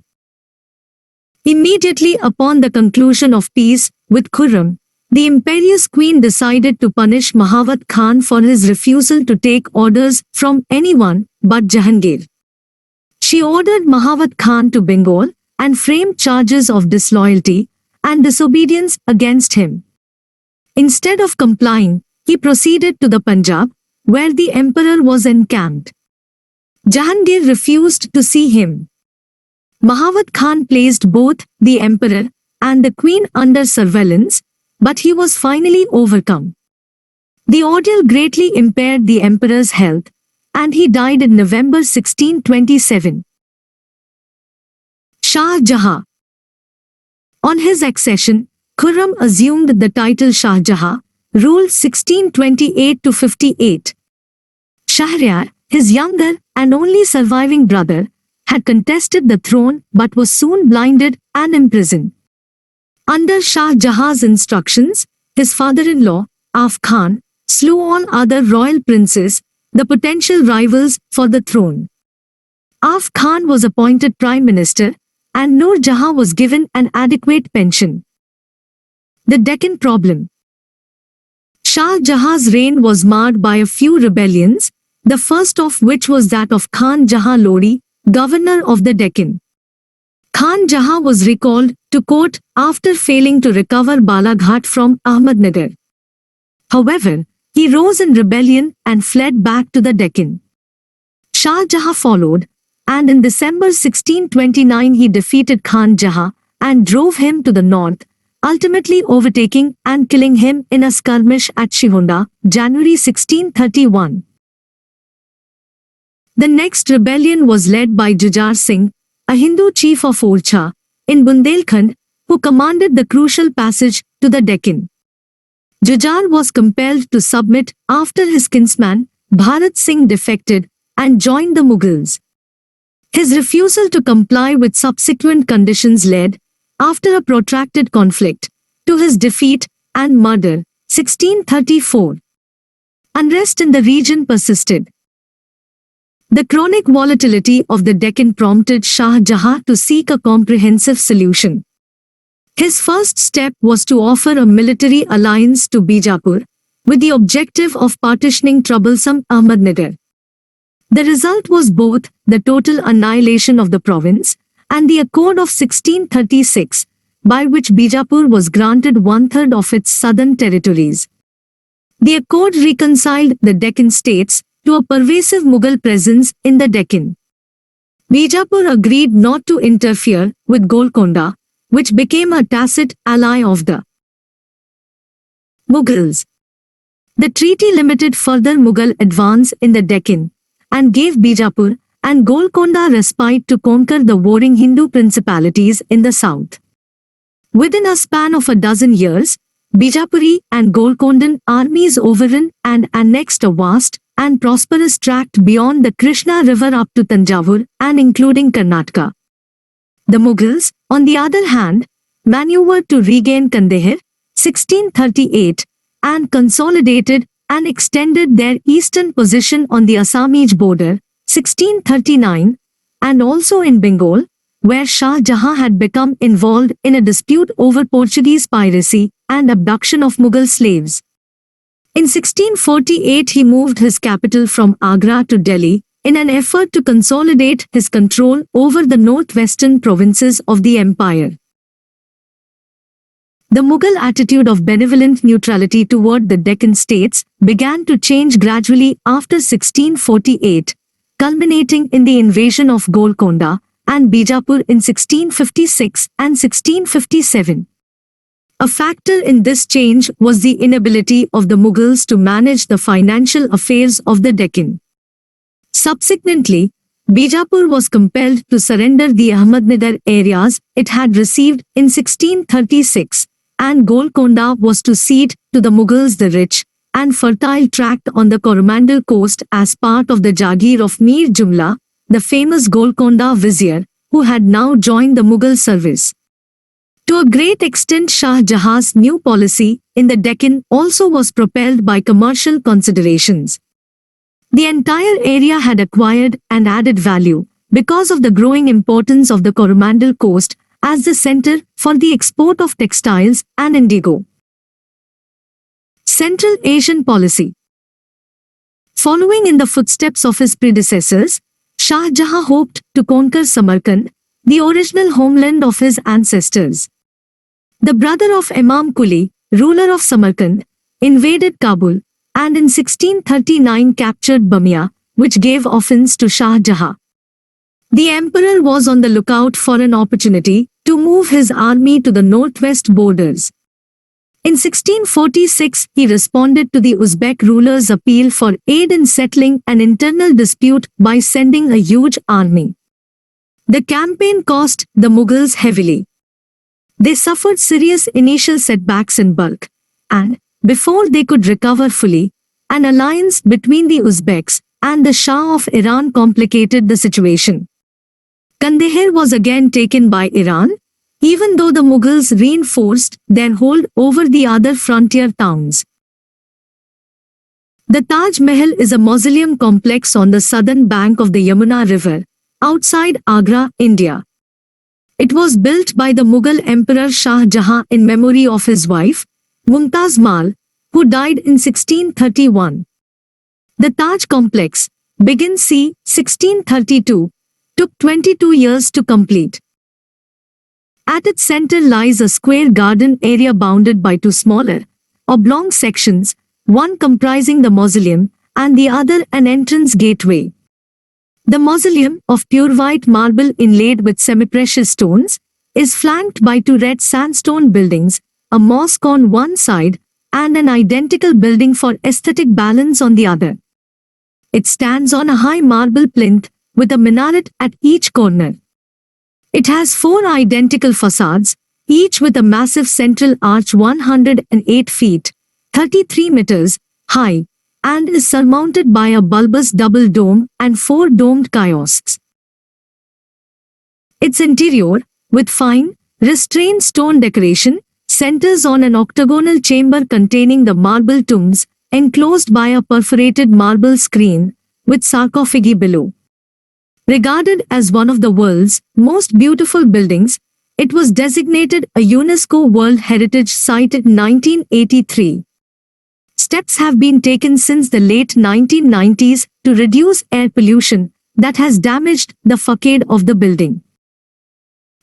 A: Immediately upon the conclusion of peace with Khurram, the imperious queen decided to punish Mahawat Khan for his refusal to take orders from anyone but Jahangir. She ordered Mahawat Khan to Bengal and framed charges of disloyalty and disobedience against him. Instead of complying, he proceeded to the Punjab, where the emperor was encamped. Jahangir refused to see him. Mahawat Khan placed both the emperor and the queen under surveillance, but he was finally overcome. The ordeal greatly impaired the emperor's health, and he died in November 1627. Shah Jahan. On his accession, Khurram assumed the title Shah Jahan, ruled 1628 to 58. Shahryar, his younger and only surviving brother, had contested the throne but was soon blinded and imprisoned. Under Shah Jahan's instructions, his father-in-law, Af Khan, slew all other royal princes, the potential rivals for the throne. Af Khan was appointed prime minister, and Nur Jahan was given an adequate pension. The Deccan problem. Shah Jahan's reign was marred by a few rebellions, the first of which was that of Khan Jahan Lodi, governor of the Deccan. Khan Jahan was recalled to court after failing to recover Balaghat from Ahmednagar. However, he rose in rebellion and fled back to the Deccan. Shah Jahan followed, and in December 1629 he defeated Khan Jahan and drove him to the north, ultimately overtaking and killing him in a skirmish at Shihonda, January 1631. The next rebellion was led by Jujhar Singh, a Hindu chief of Orchha, in Bundelkhand, who commanded the crucial passage to the Deccan. Jujhar was compelled to submit after his kinsman, Bharat Singh, defected and joined the Mughals. His refusal to comply with subsequent conditions led, after a protracted conflict, to his defeat and murder, 1634. Unrest in the region persisted. The chronic volatility of the Deccan prompted Shah Jahan to seek a comprehensive solution. His first step was to offer a military alliance to Bijapur, with the objective of partitioning troublesome Ahmednagar. The result was both the total annihilation of the province and the Accord of 1636, by which Bijapur was granted one-third of its southern territories. The accord reconciled the Deccan states to a pervasive Mughal presence in the Deccan. Bijapur agreed not to interfere with Golconda, which became a tacit ally of the Mughals. The treaty limited further Mughal advance in the Deccan and gave Bijapur and Golconda respite to conquer the warring Hindu principalities in the south. Within a span of a dozen years, Bijapuri and Golcondan armies overran and annexed a vast and prosperous tract beyond the Krishna River up to Tanjavur and including Karnataka. The Mughals, on the other hand, maneuvered to regain Kandahar, 1638, and consolidated and extended their eastern position on the Assamese border, 1639, and also in Bengal, where Shah Jahan had become involved in a dispute over Portuguese piracy and abduction of Mughal slaves. In 1648 he moved his capital from Agra to Delhi in an effort to consolidate his control over the northwestern provinces of the empire. The Mughal attitude of benevolent neutrality toward the Deccan states began to change gradually after 1648, culminating in the invasion of Golconda and Bijapur in 1656 and 1657. A factor in this change was the inability of the Mughals to manage the financial affairs of the Deccan. Subsequently, Bijapur was compelled to surrender the Ahmednagar areas it had received in 1636, and Golconda was to cede to the Mughals the rich and fertile tract on the Coromandel coast as part of the Jagir of Mir Jumla, the famous Golconda vizier, who had now joined the Mughal service. To a great extent, Shah Jahan's new policy in the Deccan also was propelled by commercial considerations. The entire area had acquired and added value because of the growing importance of the Coromandel coast as the center for the export of textiles and indigo. Central Asian policy. Following in the footsteps of his predecessors, Shah Jahan hoped to conquer Samarkand, the original homeland of his ancestors. The brother of Imam Quli, ruler of Samarkand, invaded Kabul, and in 1639 captured Bamia, which gave offense to Shah Jahan. The emperor was on the lookout for an opportunity to move his army to the northwest borders. In 1646, he responded to the Uzbek ruler's appeal for aid in settling an internal dispute by sending a huge army. The campaign cost the Mughals heavily. They suffered serious initial setbacks in bulk, and, before they could recover fully, an alliance between the Uzbeks and the Shah of Iran complicated the situation. Kandahar was again taken by Iran, even though the Mughals reinforced their hold over the other frontier towns. The Taj Mahal is a mausoleum complex on the southern bank of the Yamuna River, outside Agra, India. It was built by the Mughal Emperor Shah Jahan in memory of his wife, Mumtaz Mahal, who died in 1631. The Taj complex, begun c. 1632, took 22 years to complete. At its center lies a square garden area bounded by two smaller, oblong sections, one comprising the mausoleum and the other an entrance gateway. The mausoleum, of pure white marble inlaid with semi-precious stones, is flanked by two red sandstone buildings, a mosque on one side and an identical building for aesthetic balance on the other. It stands on a high marble plinth with a minaret at each corner. It has four identical facades, each with a massive central arch 108 feet, 33 meters, high, and is surmounted by a bulbous double dome and four domed kiosks. Its interior, with fine, restrained stone decoration, centers on an octagonal chamber containing the marble tombs, enclosed by a perforated marble screen, with sarcophagi below. Regarded as one of the world's most beautiful buildings, it was designated a UNESCO World Heritage Site in 1983. Steps have been taken since the late 1990s to reduce air pollution that has damaged the facade of the building.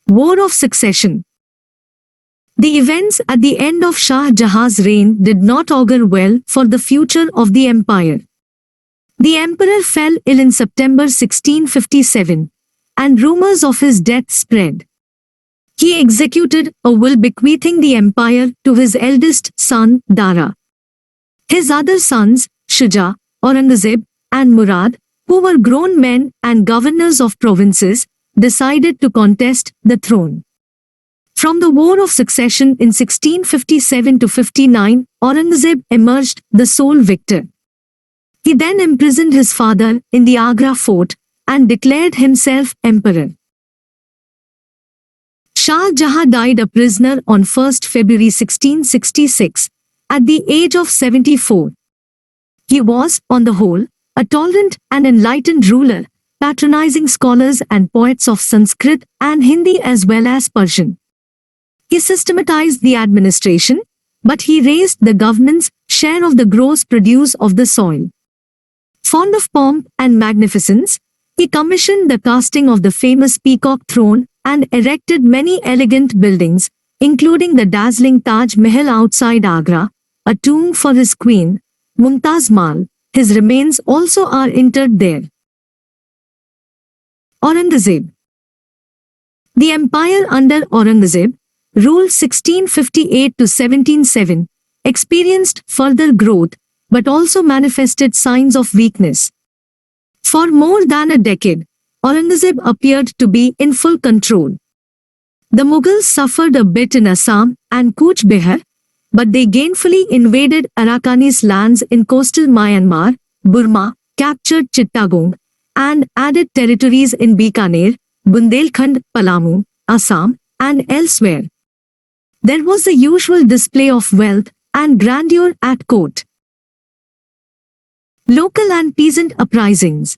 A: War of Succession. The events at the end of Shah Jahan's reign did not augur well for the future of the empire. The emperor fell ill in September 1657, and rumors of his death spread. He executed a will bequeathing the empire to his eldest son, Dara. His other sons, Shuja, Aurangzeb, and Murad, who were grown men and governors of provinces, decided to contest the throne. From the War of Succession in 1657 to 59, Aurangzeb emerged the sole victor. He then imprisoned his father in the Agra fort and declared himself emperor. Shah Jahan died a prisoner on 1 February 1666, at the age of 74. He was, on the whole, a tolerant and enlightened ruler, patronizing scholars and poets of Sanskrit and Hindi as well as Persian. He systematized the administration, but he raised the government's share of the gross produce of the soil. Fond of pomp and magnificence, he commissioned the casting of the famous peacock throne and erected many elegant buildings, including the dazzling Taj Mahal outside Agra, a tomb for his queen, Mumtaz Mahal. His remains also are interred there. Aurangzeb. The empire under Aurangzeb, ruled 1658 to 1707, experienced further growth, but also manifested signs of weakness. For more than a decade, Aurangzeb appeared to be in full control. The Mughals suffered a bit in Assam and Cooch Behar, but they gainfully invaded Arakanese lands in coastal Myanmar, Burma, captured Chittagong, and added territories in Bikaner, Bundelkhand, Palamu, Assam, and elsewhere. There was the usual display of wealth and grandeur at court. Local and peasant uprisings.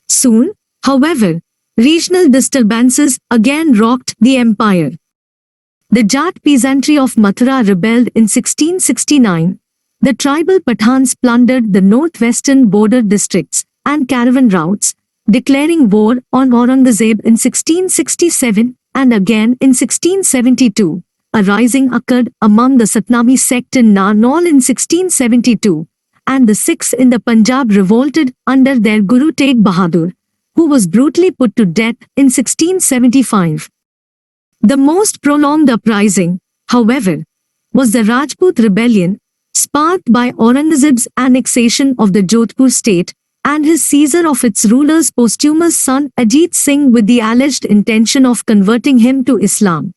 A: Soon, however, regional disturbances again rocked the empire. The Jat peasantry of Mathura rebelled in 1669. The tribal Pathans plundered the northwestern border districts and caravan routes, declaring war on Aurangzeb in 1667 and again in 1672, a rising occurred among the Satnami sect in Narnaul in 1672, and the Sikhs in the Punjab revolted under their Guru Tegh Bahadur, who was brutally put to death in 1675. The most prolonged uprising, however, was the Rajput rebellion, sparked by Aurangzeb's annexation of the Jodhpur state and his seizure of its ruler's posthumous son Ajit Singh with the alleged intention of converting him to Islam.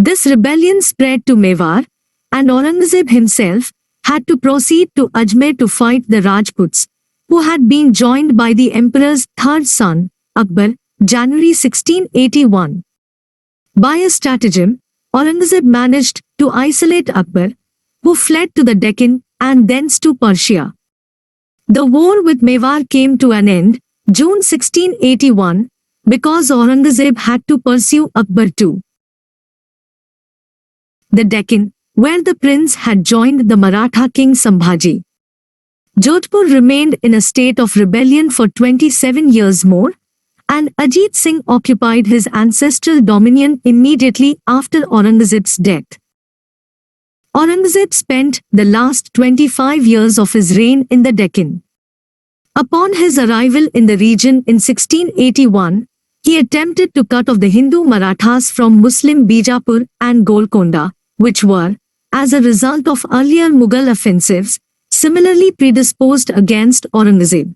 A: This rebellion spread to Mewar, and Aurangzeb himself had to proceed to Ajmer to fight the Rajputs, who had been joined by the emperor's third son, Akbar, January 1681. By a stratagem, Aurangzeb managed to isolate Akbar, who fled to the Deccan and thence to Persia. The war with Mewar came to an end, June 1681, because Aurangzeb had to pursue Akbar too. The Deccan, where the prince had joined the Maratha king Sambhaji. Jodhpur remained in a state of rebellion for 27 years more, and Ajit Singh occupied his ancestral dominion immediately after Aurangzeb's death. Aurangzeb spent the last 25 years of his reign in the Deccan. Upon his arrival in the region in 1681, he attempted to cut off the Hindu Marathas from Muslim Bijapur and Golconda, which were, as a result of earlier Mughal offensives, similarly predisposed against Aurangzeb.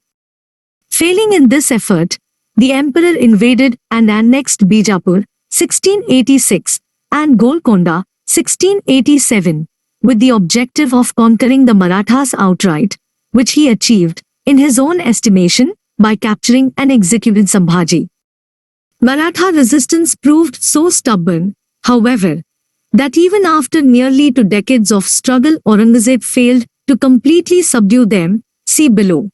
A: Failing in this effort, the emperor invaded and annexed Bijapur, 1686, and Golconda, 1687, with the objective of conquering the Marathas outright, which he achieved, in his own estimation, by capturing and executing Sambhaji. Maratha resistance proved so stubborn, however, that even after nearly 2 decades of struggle Aurangzeb failed to completely subdue them, see below.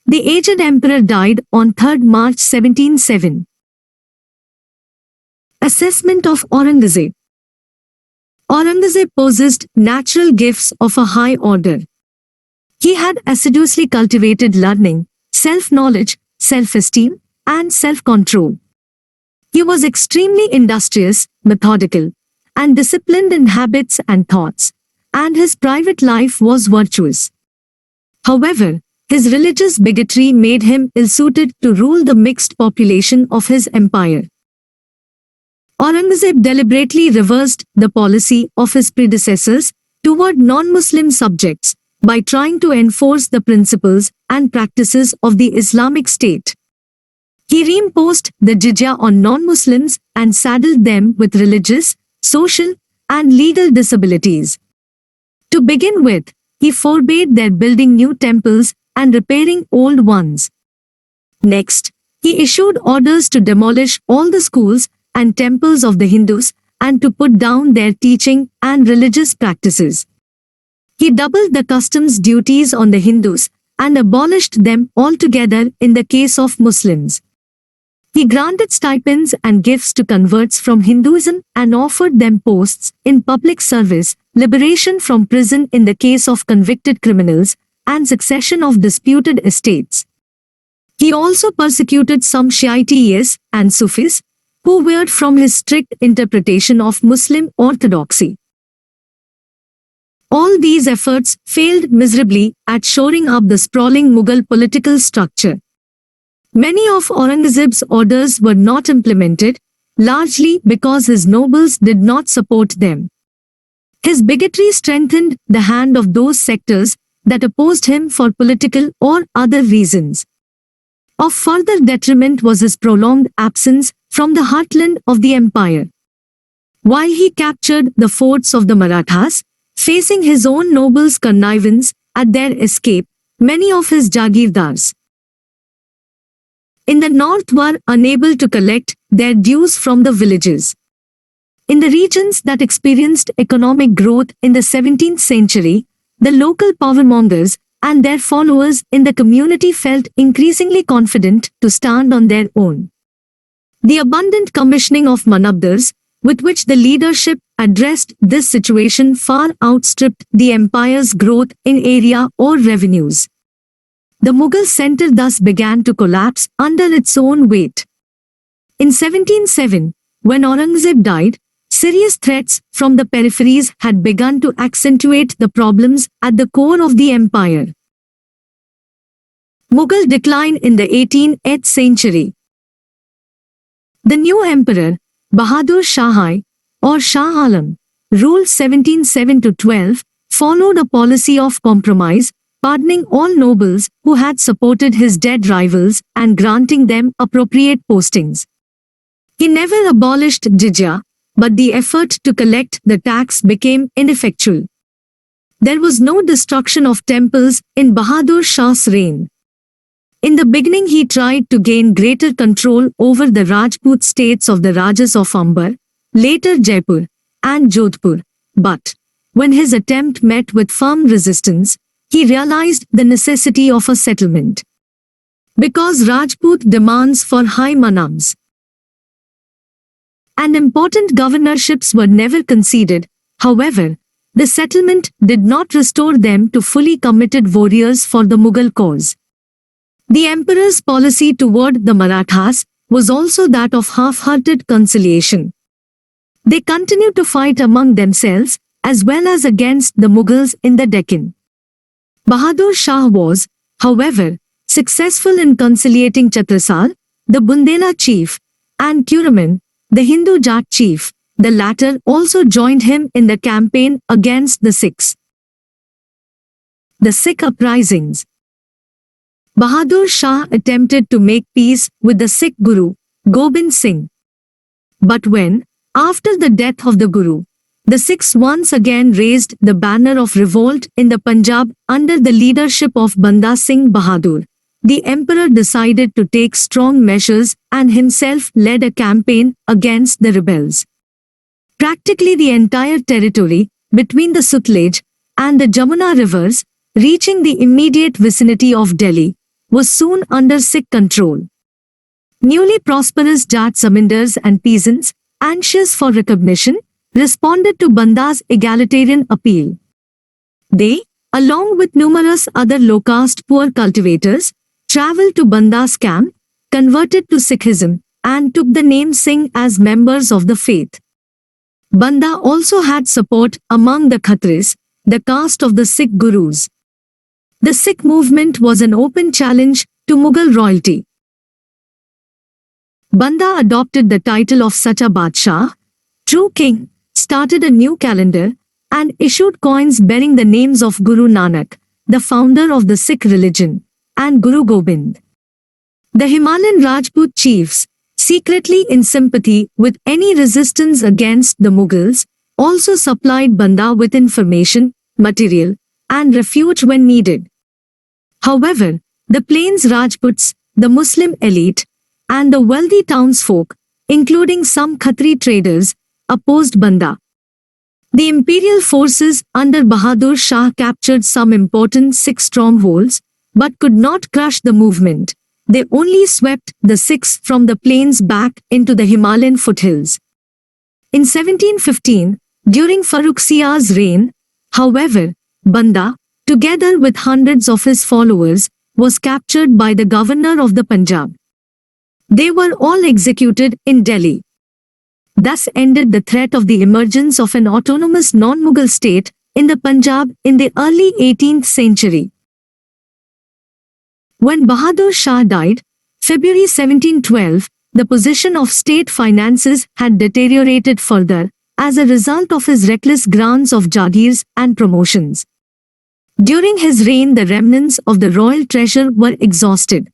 A: The aged emperor died on 3rd March 1707. Assessment of Aurangzeb. Aurangzeb possessed natural gifts of a high order. He had assiduously cultivated learning, self-knowledge, self-esteem, and self-control. He was extremely industrious, methodical, and disciplined in habits and thoughts, and his private life was virtuous. However, his religious bigotry made him ill-suited to rule the mixed population of his empire. Aurangzeb deliberately reversed the policy of his predecessors toward non-Muslim subjects by trying to enforce the principles and practices of the Islamic State. He reimposed the jizya on non-Muslims and saddled them with religious, social, and legal disabilities. To begin with, he forbade their building new temples and repairing old ones. Next, he issued orders to demolish all the schools and temples of the Hindus and to put down their teaching and religious practices. He doubled the customs duties on the Hindus and abolished them altogether in the case of Muslims. He granted stipends and gifts to converts from Hinduism and offered them posts in public service, liberation from prison in the case of convicted criminals, and succession of disputed estates. He also persecuted some Shiites and Sufis, who veered from his strict interpretation of Muslim orthodoxy. All these efforts failed miserably at shoring up the sprawling Mughal political structure. Many of Aurangzeb's orders were not implemented, largely because his nobles did not support them. His bigotry strengthened the hand of those sectors that opposed him for political or other reasons. Of further detriment was his prolonged absence from the heartland of the empire. While he captured the forts of the Marathas, facing his own nobles' connivance at their escape, many of his Jagirdars in the north were unable to collect their dues from the villages. In the regions that experienced economic growth in the 17th century, the local powermongers and their followers in the community felt increasingly confident to stand on their own. The abundant commissioning of manabdars, with which the leadership addressed this situation, far outstripped the empire's growth in area or revenues. The Mughal center thus began to collapse under its own weight. In 1707, when Aurangzeb died, Serious threats from the peripheries had begun to accentuate the problems at the core of the empire. Mughal decline in the 18th century. The new emperor, Bahadur Shah or Shah Alam, ruled 1707-12, followed a policy of compromise, pardoning all nobles who had supported his dead rivals and granting them appropriate postings. He never abolished jizya, but the effort to collect the tax became ineffectual. There was no destruction of temples in Bahadur Shah's reign. In the beginning he tried to gain greater control over the Rajput states of the Rajas of Amber, later Jaipur, and Jodhpur, but when his attempt met with firm resistance, he realized the necessity of a settlement. Because Rajput demands for high manams and important governorships were never conceded, however, the settlement did not restore them to fully committed warriors for the Mughal cause. The emperor's policy toward the Marathas was also that of half-hearted conciliation. They continued to fight among themselves as well as against the Mughals in the Deccan. Bahadur Shah was, however, successful in conciliating Chhatrasal, the Bundela chief, and Kuraman, the Hindu Jat chief. The latter also joined him in the campaign against the Sikhs. The Sikh uprisings. Bahadur Shah attempted to make peace with the Sikh Guru, Gobind Singh. But when, after the death of the Guru, the Sikhs once again raised the banner of revolt in the Punjab under the leadership of Banda Singh Bahadur, the emperor decided to take strong measures and himself led a campaign against the rebels. Practically the entire territory between the Sutlej and the Jamuna rivers, reaching the immediate vicinity of Delhi, was soon under Sikh control. Newly prosperous Jat zamindars and peasants, anxious for recognition, responded to Banda's egalitarian appeal. They, along with numerous other low-caste poor cultivators, travelled to Banda's camp, converted to Sikhism, and took the name Singh as members of the faith. Banda also had support among the Khatris, the caste of the Sikh gurus. The Sikh movement was an open challenge to Mughal royalty. Banda adopted the title of Sacha Badshah, true king, started a new calendar, and issued coins bearing the names of Guru Nanak, the founder of the Sikh religion, and Guru Gobind. The Himalayan Rajput chiefs, secretly in sympathy with any resistance against the Mughals, also supplied Banda with information, material, and refuge when needed. However, the plains Rajputs, the Muslim elite, and the wealthy townsfolk, including some Khatri traders, opposed Banda. The imperial forces under Bahadur Shah captured some important Sikh strongholds, but could not crush the movement. They only swept the Sikhs from the plains back into the Himalayan foothills. In 1715, during Farrukh Sia's reign, however, Banda, together with hundreds of his followers, was captured by the governor of the Punjab. They were all executed in Delhi. Thus ended the threat of the emergence of an autonomous non-Mughal state in the Punjab in the early 18th century. When Bahadur Shah died, February 1712, the position of state finances had deteriorated further as a result of his reckless grants of jagirs and promotions. During his reign, the remnants of the royal treasure were exhausted.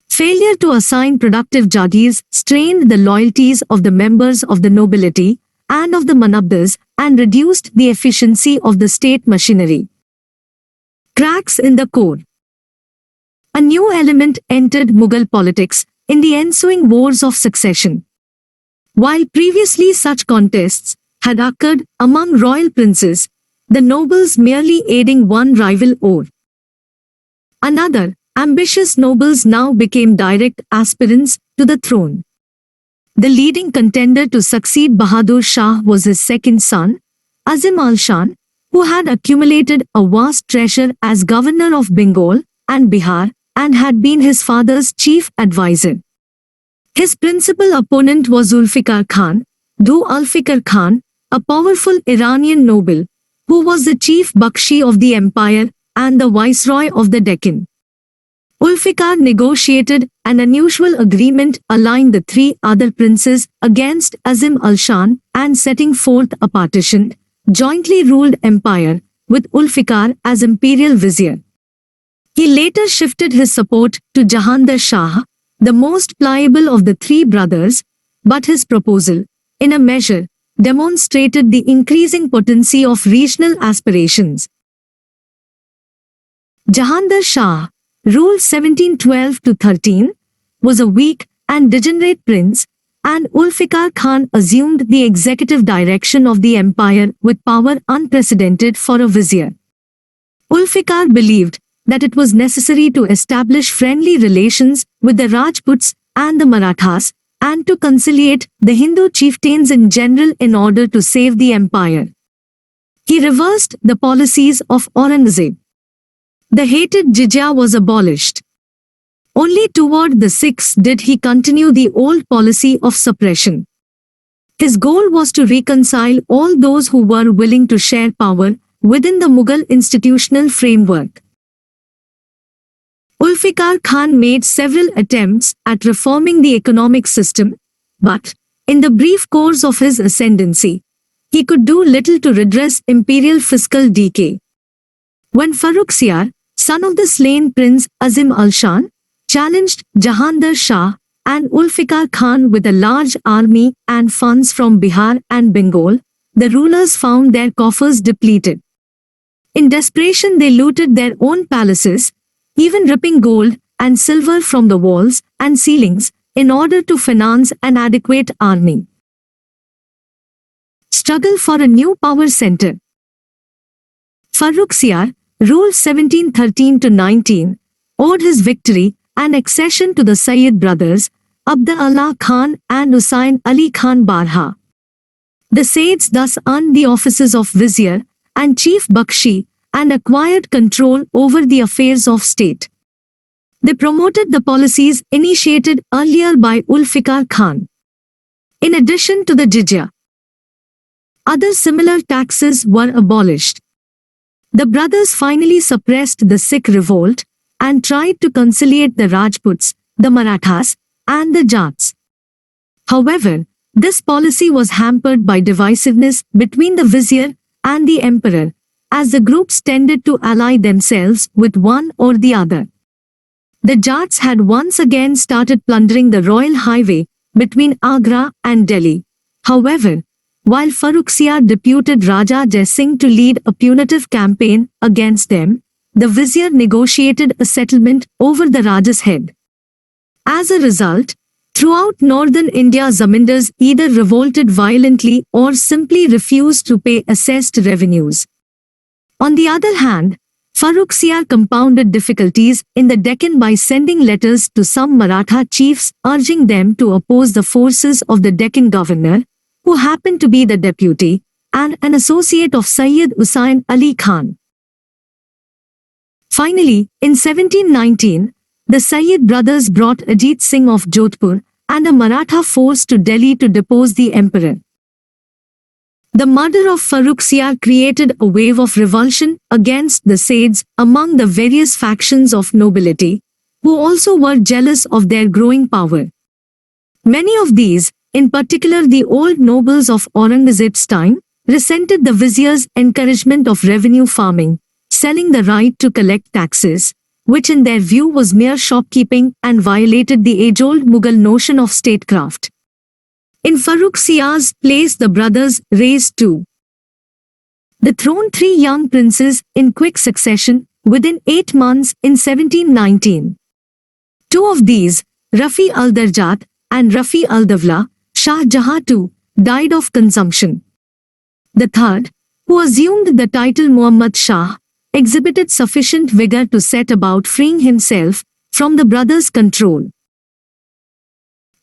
A: Failure to assign productive jagirs strained the loyalties of the members of the nobility and of the manabdars and reduced the efficiency of the state machinery. Cracks in the core. A new element entered Mughal politics in the ensuing wars of succession. While previously such contests had occurred among royal princes, the nobles merely aiding one rival or another, ambitious nobles now became direct aspirants to the throne. The leading contender to succeed Bahadur Shah was his second son, Azim al-Shan, who had accumulated a vast treasure as governor of Bengal and Bihar and had been his father's chief advisor. His principal opponent was Zulfikar Khan, Dhu Ulfikar Khan, a powerful Iranian noble, who was the chief Bakshi of the empire and the viceroy of the Deccan. Ulfikar negotiated an unusual agreement allying the three other princes against Azim al-Shan and setting forth a partitioned, jointly ruled empire, with Ulfikar as imperial vizier. He later shifted his support to Jahandar Shah, the most pliable of the three brothers, but his proposal, in a measure, demonstrated the increasing potency of regional aspirations. Jahandar Shah, ruled 1712-13, was a weak and degenerate prince, and Ulfikar Khan assumed the executive direction of the empire with power unprecedented for a vizier. Ulfikar believed that it was necessary to establish friendly relations with the Rajputs and the Marathas, and to conciliate the Hindu chieftains in general in order to save the empire. He reversed the policies of Aurangzeb. The hated jizya was abolished. Only toward the Sikhs did he continue the old policy of suppression. His goal was to reconcile all those who were willing to share power within the Mughal institutional framework. Ulfikar Khan made several attempts at reforming the economic system, but, in the brief course of his ascendancy, he could do little to redress imperial fiscal decay. When Farrukhsiyar, son of the slain Prince Azim al-Shan, challenged Jahandar Shah and Ulfikar Khan with a large army and funds from Bihar and Bengal, the rulers found their coffers depleted. In desperation they looted their own palaces, even ripping gold and silver from the walls and ceilings in order to finance an adequate army. Struggle for a new power center. Farrukhsiyar, ruled 1713-19, owed his victory and accession to the Sayyid brothers, Abd Allah Khan and Husain Ali Khan Barha. The Sayyids thus earned the offices of vizier and chief Bakshi and acquired control over the affairs of state. They promoted the policies initiated earlier by Ulfikar Khan. In addition to the jizya, other similar taxes were abolished. The brothers finally suppressed the Sikh revolt and tried to conciliate the Rajputs, the Marathas, and the Jats. However, this policy was hampered by divisiveness between the vizier and the emperor, as the groups tended to ally themselves with one or the other. The Jats had once again started plundering the royal highway between Agra and Delhi. However, while Farrukhsiyar deputed Raja Jai Singh to lead a punitive campaign against them, the vizier negotiated a settlement over the Raja's head. As a result, throughout northern India zamindars either revolted violently or simply refused to pay assessed revenues. On the other hand, Farrukhsiyar compounded difficulties in the Deccan by sending letters to some Maratha chiefs urging them to oppose the forces of the Deccan governor, who happened to be the deputy and an associate of Sayyid Husain Ali Khan. Finally, in 1719, the Sayyid brothers brought Ajit Singh of Jodhpur and a Maratha force to Delhi to depose the emperor. The murder of Farrukhsiyar created a wave of revulsion against the Sayyids among the various factions of nobility, who also were jealous of their growing power. Many of these, in particular the old nobles of Aurangzeb's time, resented the vizier's encouragement of revenue farming, selling the right to collect taxes, which in their view was mere shopkeeping and violated the age-old Mughal notion of statecraft. In Farrukhsiyar's place the brothers raised to the throne three young princes in quick succession within 8 months in 1719. Two of these, Rafi al-Darjat and Rafi al-Dawla, Shah Jahan II, died of consumption. The third, who assumed the title Muhammad Shah, exhibited sufficient vigor to set about freeing himself from the brothers' control.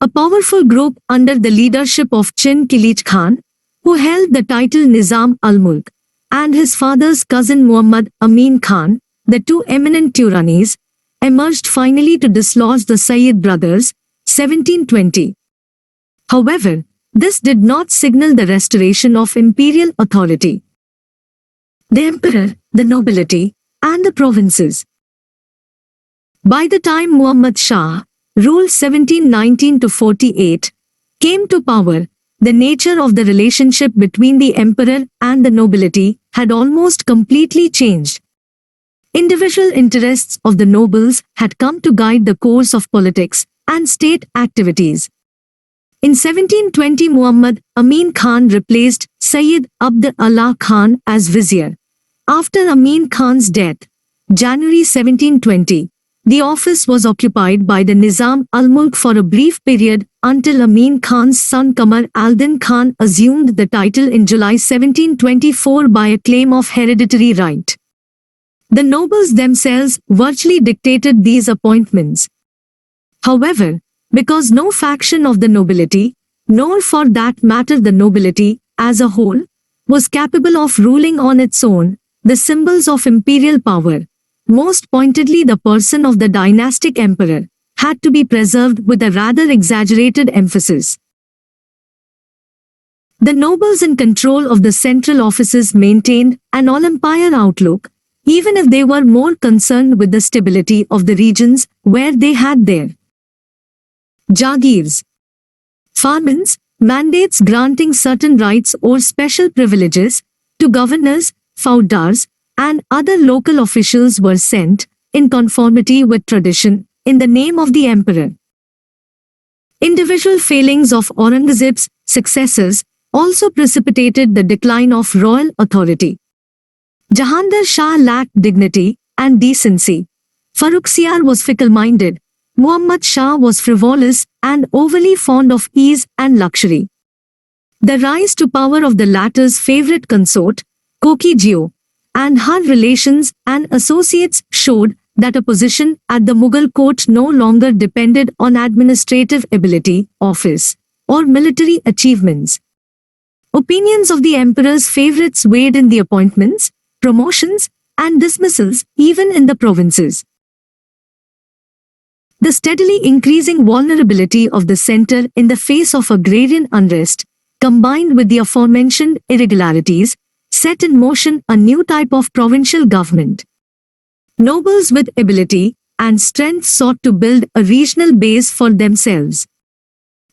A: A powerful group under the leadership of Chin Kilich Khan, who held the title Nizam al-Mulk, and his father's cousin Muhammad Amin Khan, the two eminent Turanis, emerged finally to dislodge the Sayyid brothers, 1720. However, this did not signal the restoration of imperial authority. The emperor, the nobility, and the provinces. By the time Muhammad Shah, ruled 1719 to 48, came to power, the nature of the relationship between the emperor and the nobility had almost completely changed. Individual interests of the nobles had come to guide the course of politics and state activities. In 1720, Muhammad Amin Khan replaced Sayyid Abd Allah Khan as vizier. After Amin Khan's death, January 1720, the office was occupied by the Nizam al-Mulk for a brief period until Amin Khan's son Qamar al-Din Khan assumed the title in July 1724 by a claim of hereditary right. The nobles themselves virtually dictated these appointments. However, because no faction of the nobility, nor for that matter the nobility as a whole, was capable of ruling on its own, the symbols of imperial power, most pointedly the person of the dynastic emperor, had to be preserved with a rather exaggerated emphasis. The nobles in control of the central offices maintained an all-empire outlook, even if they were more concerned with the stability of the regions where they had their Jagirs. Farmans, mandates granting certain rights or special privileges to governors, fauldars, and other local officials were sent, in conformity with tradition, in the name of the emperor. Individual failings of Aurangzeb's successors also precipitated the decline of royal authority. Jahandar Shah lacked dignity and decency. Farrukhsiyar was fickle-minded. Muhammad Shah was frivolous and overly fond of ease and luxury. The rise to power of the latter's favorite consort, Koki Jio, and her relations and associates showed that a position at the Mughal court no longer depended on administrative ability, office, or military achievements. Opinions of the emperor's favorites weighed in the appointments, promotions, and dismissals even in the provinces. The steadily increasing vulnerability of the center in the face of agrarian unrest, combined with the aforementioned irregularities, set in motion a new type of provincial government. Nobles with ability and strength sought to build a regional base for themselves.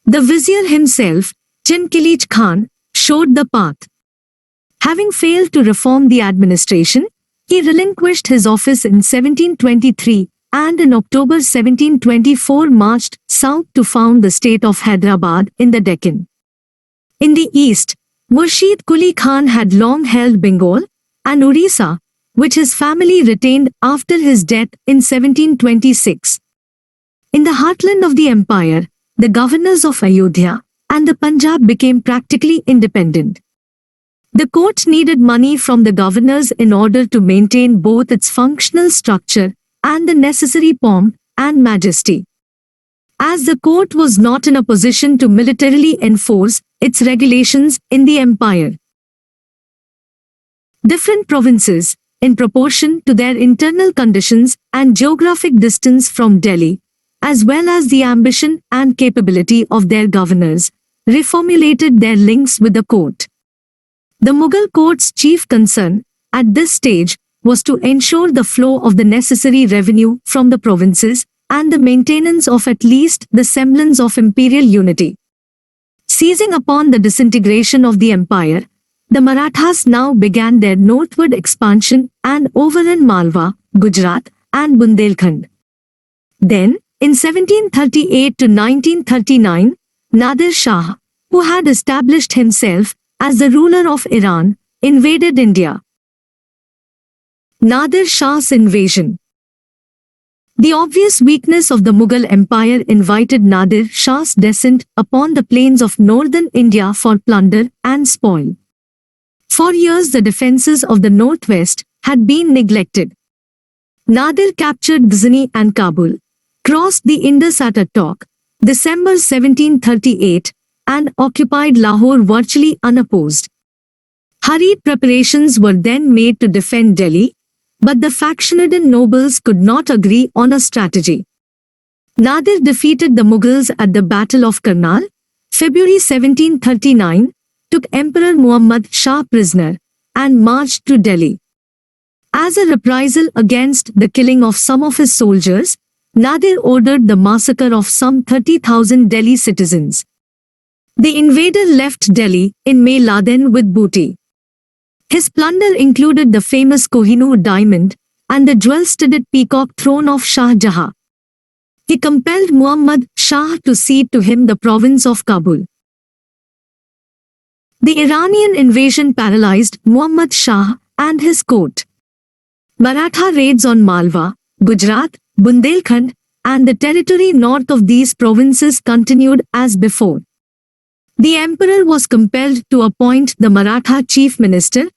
A: The vizier himself, Chinkilich Khan, showed the path. Having failed to reform the administration, he relinquished his office in 1723 and in October 1724 marched south to found the state of Hyderabad in the Deccan. In the east, Murshid Quli Khan had long held Bengal and Orissa, which his family retained after his death in 1726. In the heartland of the empire, the governors of Ayodhya and the Punjab became practically independent. The court needed money from the governors in order to maintain both its functional structure and the necessary pomp and majesty. As the court was not in a position to militarily enforce its regulations in the empire, different provinces, in proportion to their internal conditions and geographic distance from Delhi, as well as the ambition and capability of their governors, reformulated their links with the court. The Mughal court's chief concern, at this stage, was to ensure the flow of the necessary revenue from the provinces and the maintenance of at least the semblance of imperial unity. Seizing upon the disintegration of the empire, the Marathas now began their northward expansion and overran Malwa, Gujarat, and Bundelkhand. Then, in 1738 to 1939, Nadir Shah, who had established himself as the ruler of Iran, invaded India. Nadir Shah's invasion. The obvious weakness of the Mughal Empire invited Nadir Shah's descent upon the plains of northern India for plunder and spoil. For years the defences of the northwest had been neglected. Nadir captured Ghazni and Kabul, crossed the Indus at Attock, December 1738, and occupied Lahore virtually unopposed. Hurried preparations were then made to defend Delhi, but the faction-ridden nobles could not agree on a strategy. Nadir defeated the Mughals at the Battle of Karnal, February 1739, took Emperor Muhammad Shah prisoner and marched to Delhi. As a reprisal against the killing of some of his soldiers, Nadir ordered the massacre of some 30,000 Delhi citizens. The invader left Delhi in May laden with booty. His plunder included the famous Kohinoor diamond and the jewel-studded peacock throne of Shah Jahan. He compelled Muhammad Shah to cede to him the province of Kabul. The Iranian invasion paralyzed Muhammad Shah and his court. Maratha raids on Malwa, Gujarat, Bundelkhand, and the territory north of these provinces continued as before. The emperor was compelled to appoint the Maratha chief minister,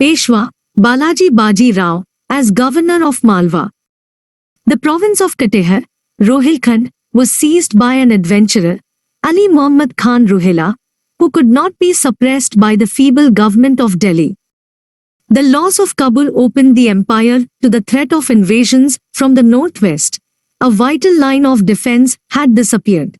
A: Peshwa Balaji Baji Rao, as governor of Malwa. The province of Katehar, Rohilkhand, was seized by an adventurer, Ali Muhammad Khan Rohila, who could not be suppressed by the feeble government of Delhi. The loss of Kabul opened the empire to the threat of invasions from the northwest. A vital line of defense had disappeared.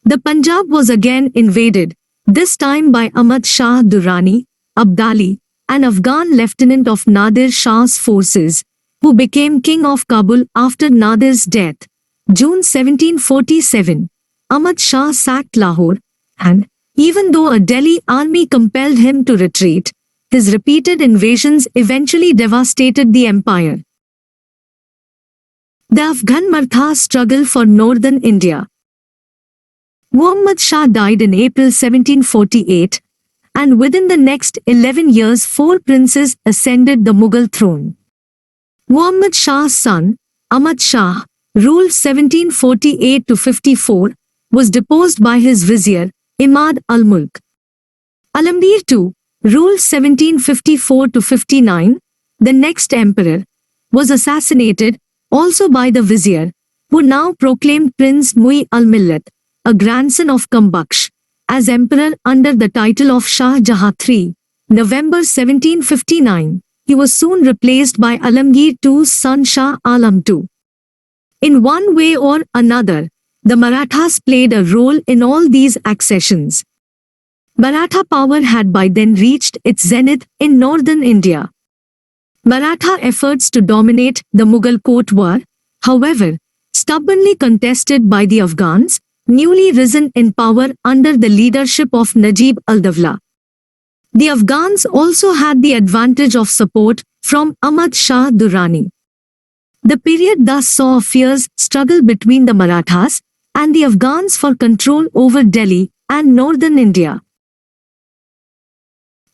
A: The Punjab was again invaded, this time by Ahmad Shah Durrani, Abdali, an Afghan lieutenant of Nadir Shah's forces, who became king of Kabul after Nadir's death. June 1747, Ahmad Shah sacked Lahore, and, even though a Delhi army compelled him to retreat, his repeated invasions eventually devastated the empire. The Afghan Maratha struggle for northern India. Muhammad Shah died in April 1748, and within the next 11 years 4 princes ascended the Mughal throne. Muhammad Shah's son, Ahmad Shah, ruled 1748-54, was deposed by his vizier, Imad al-Mulk. Alamgir II, ruled 1754-59, the next emperor, was assassinated, also by the vizier, who now proclaimed Prince Mu'i al-Millat, a grandson of Kambaksh, as emperor under the title of Shah Jahan III. November 1759, he was soon replaced by Alamgir II's son Shah Alam II. In one way or another, the Marathas played a role in all these accessions. Maratha power had by then reached its zenith in northern India. Maratha efforts to dominate the Mughal court were, however, stubbornly contested by the Afghans, newly risen in power under the leadership of Najib al-Dawla. The Afghans also had the advantage of support from Ahmad Shah Durrani. The period thus saw a fierce struggle between the Marathas and the Afghans for control over Delhi and northern India.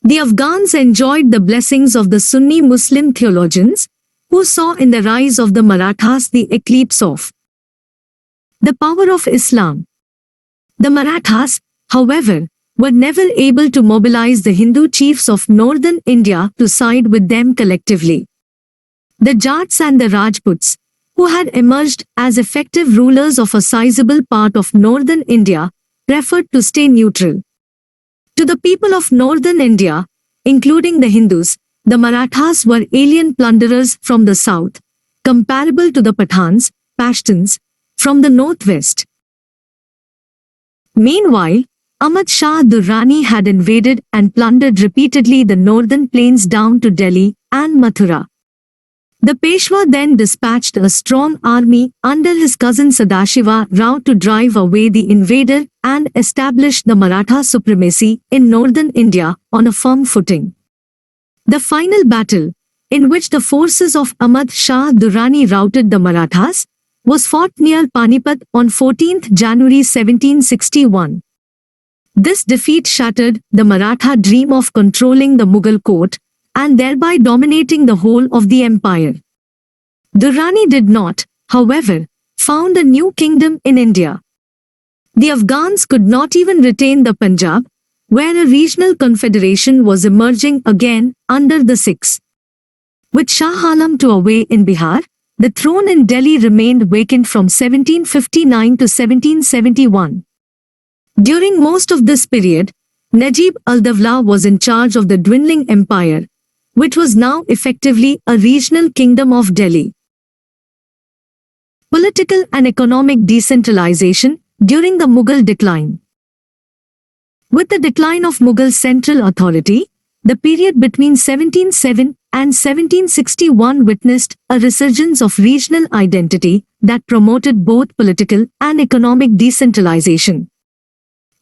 A: The Afghans enjoyed the blessings of the Sunni Muslim theologians, who saw in the rise of the Marathas the eclipse of the power of Islam. The Marathas, however, were never able to mobilize the Hindu chiefs of northern India to side with them collectively. The Jats and the Rajputs, who had emerged as effective rulers of a sizable part of northern India, preferred to stay neutral. To the people of northern India, including the Hindus, the Marathas were alien plunderers from the south, comparable to the Pathans, Pashtuns, from the northwest. Meanwhile, Ahmad Shah Durrani had invaded and plundered repeatedly the northern plains down to Delhi and Mathura. The Peshwa then dispatched a strong army under his cousin Sadashiva Rao to drive away the invader and establish the Maratha supremacy in northern India on a firm footing. The final battle, in which the forces of Ahmad Shah Durrani routed the Marathas, was fought near Panipat on 14th January 1761. This defeat shattered the Maratha dream of controlling the Mughal court and thereby dominating the whole of the empire. Durrani did not, however, found a new kingdom in India. The Afghans could not even retain the Punjab, where a regional confederation was emerging again under the Sikhs. With Shah Alam II away in Bihar, the throne in Delhi remained vacant from 1759 to 1771. During most of this period, Najib al-Dawla was in charge of the dwindling empire, which was now effectively a regional kingdom of Delhi. Political and economic decentralization during the Mughal decline. With the decline of Mughal central authority, the period between 1707 and 1761 witnessed a resurgence of regional identity that promoted both political and economic decentralization.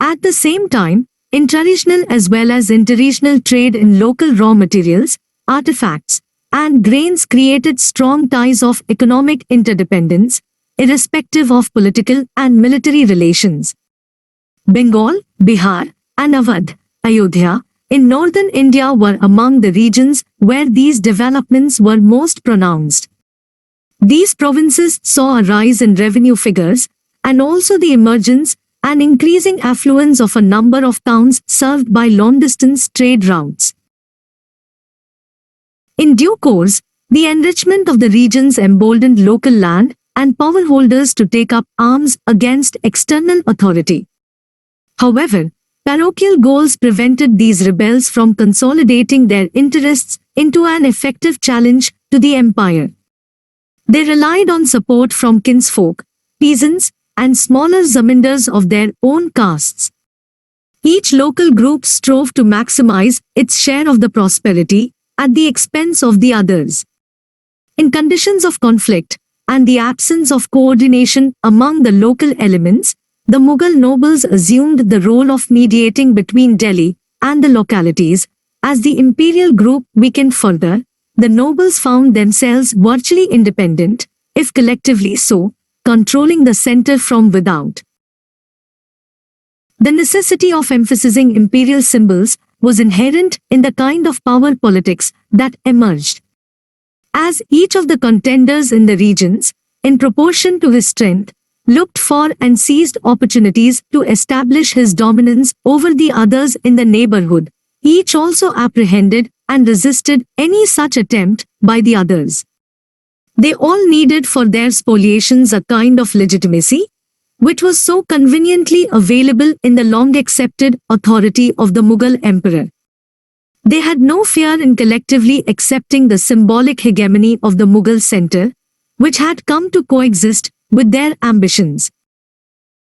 A: At the same time, intra-regional as well as inter-regional trade in local raw materials, artifacts, and grains created strong ties of economic interdependence, irrespective of political and military relations. Bengal, Bihar, and Awadh, Ayodhya, in northern India were among the regions where these developments were most pronounced. These provinces saw a rise in revenue figures, and also the emergence and increasing affluence of a number of towns served by long-distance trade routes. In due course, the enrichment of the regions emboldened local land and power holders to take up arms against external authority. However, parochial goals prevented these rebels from consolidating their interests into an effective challenge to the empire. They relied on support from kinsfolk, peasants, and smaller zamindars of their own castes. Each local group strove to maximize its share of the prosperity at the expense of the others. In conditions of conflict and the absence of coordination among the local elements, the Mughal nobles assumed the role of mediating between Delhi and the localities. As the imperial group weakened further, the nobles found themselves virtually independent, if collectively so, controlling the center from without. The necessity of emphasizing imperial symbols was inherent in the kind of power politics that emerged. As each of the contenders in the regions, in proportion to his strength, looked for and seized opportunities to establish his dominance over the others in the neighborhood, each also apprehended and resisted any such attempt by the others. They all needed for their spoliations a kind of legitimacy, which was so conveniently available in the long-accepted authority of the Mughal emperor. They had no fear in collectively accepting the symbolic hegemony of the Mughal center, which had come to coexist with their ambitions.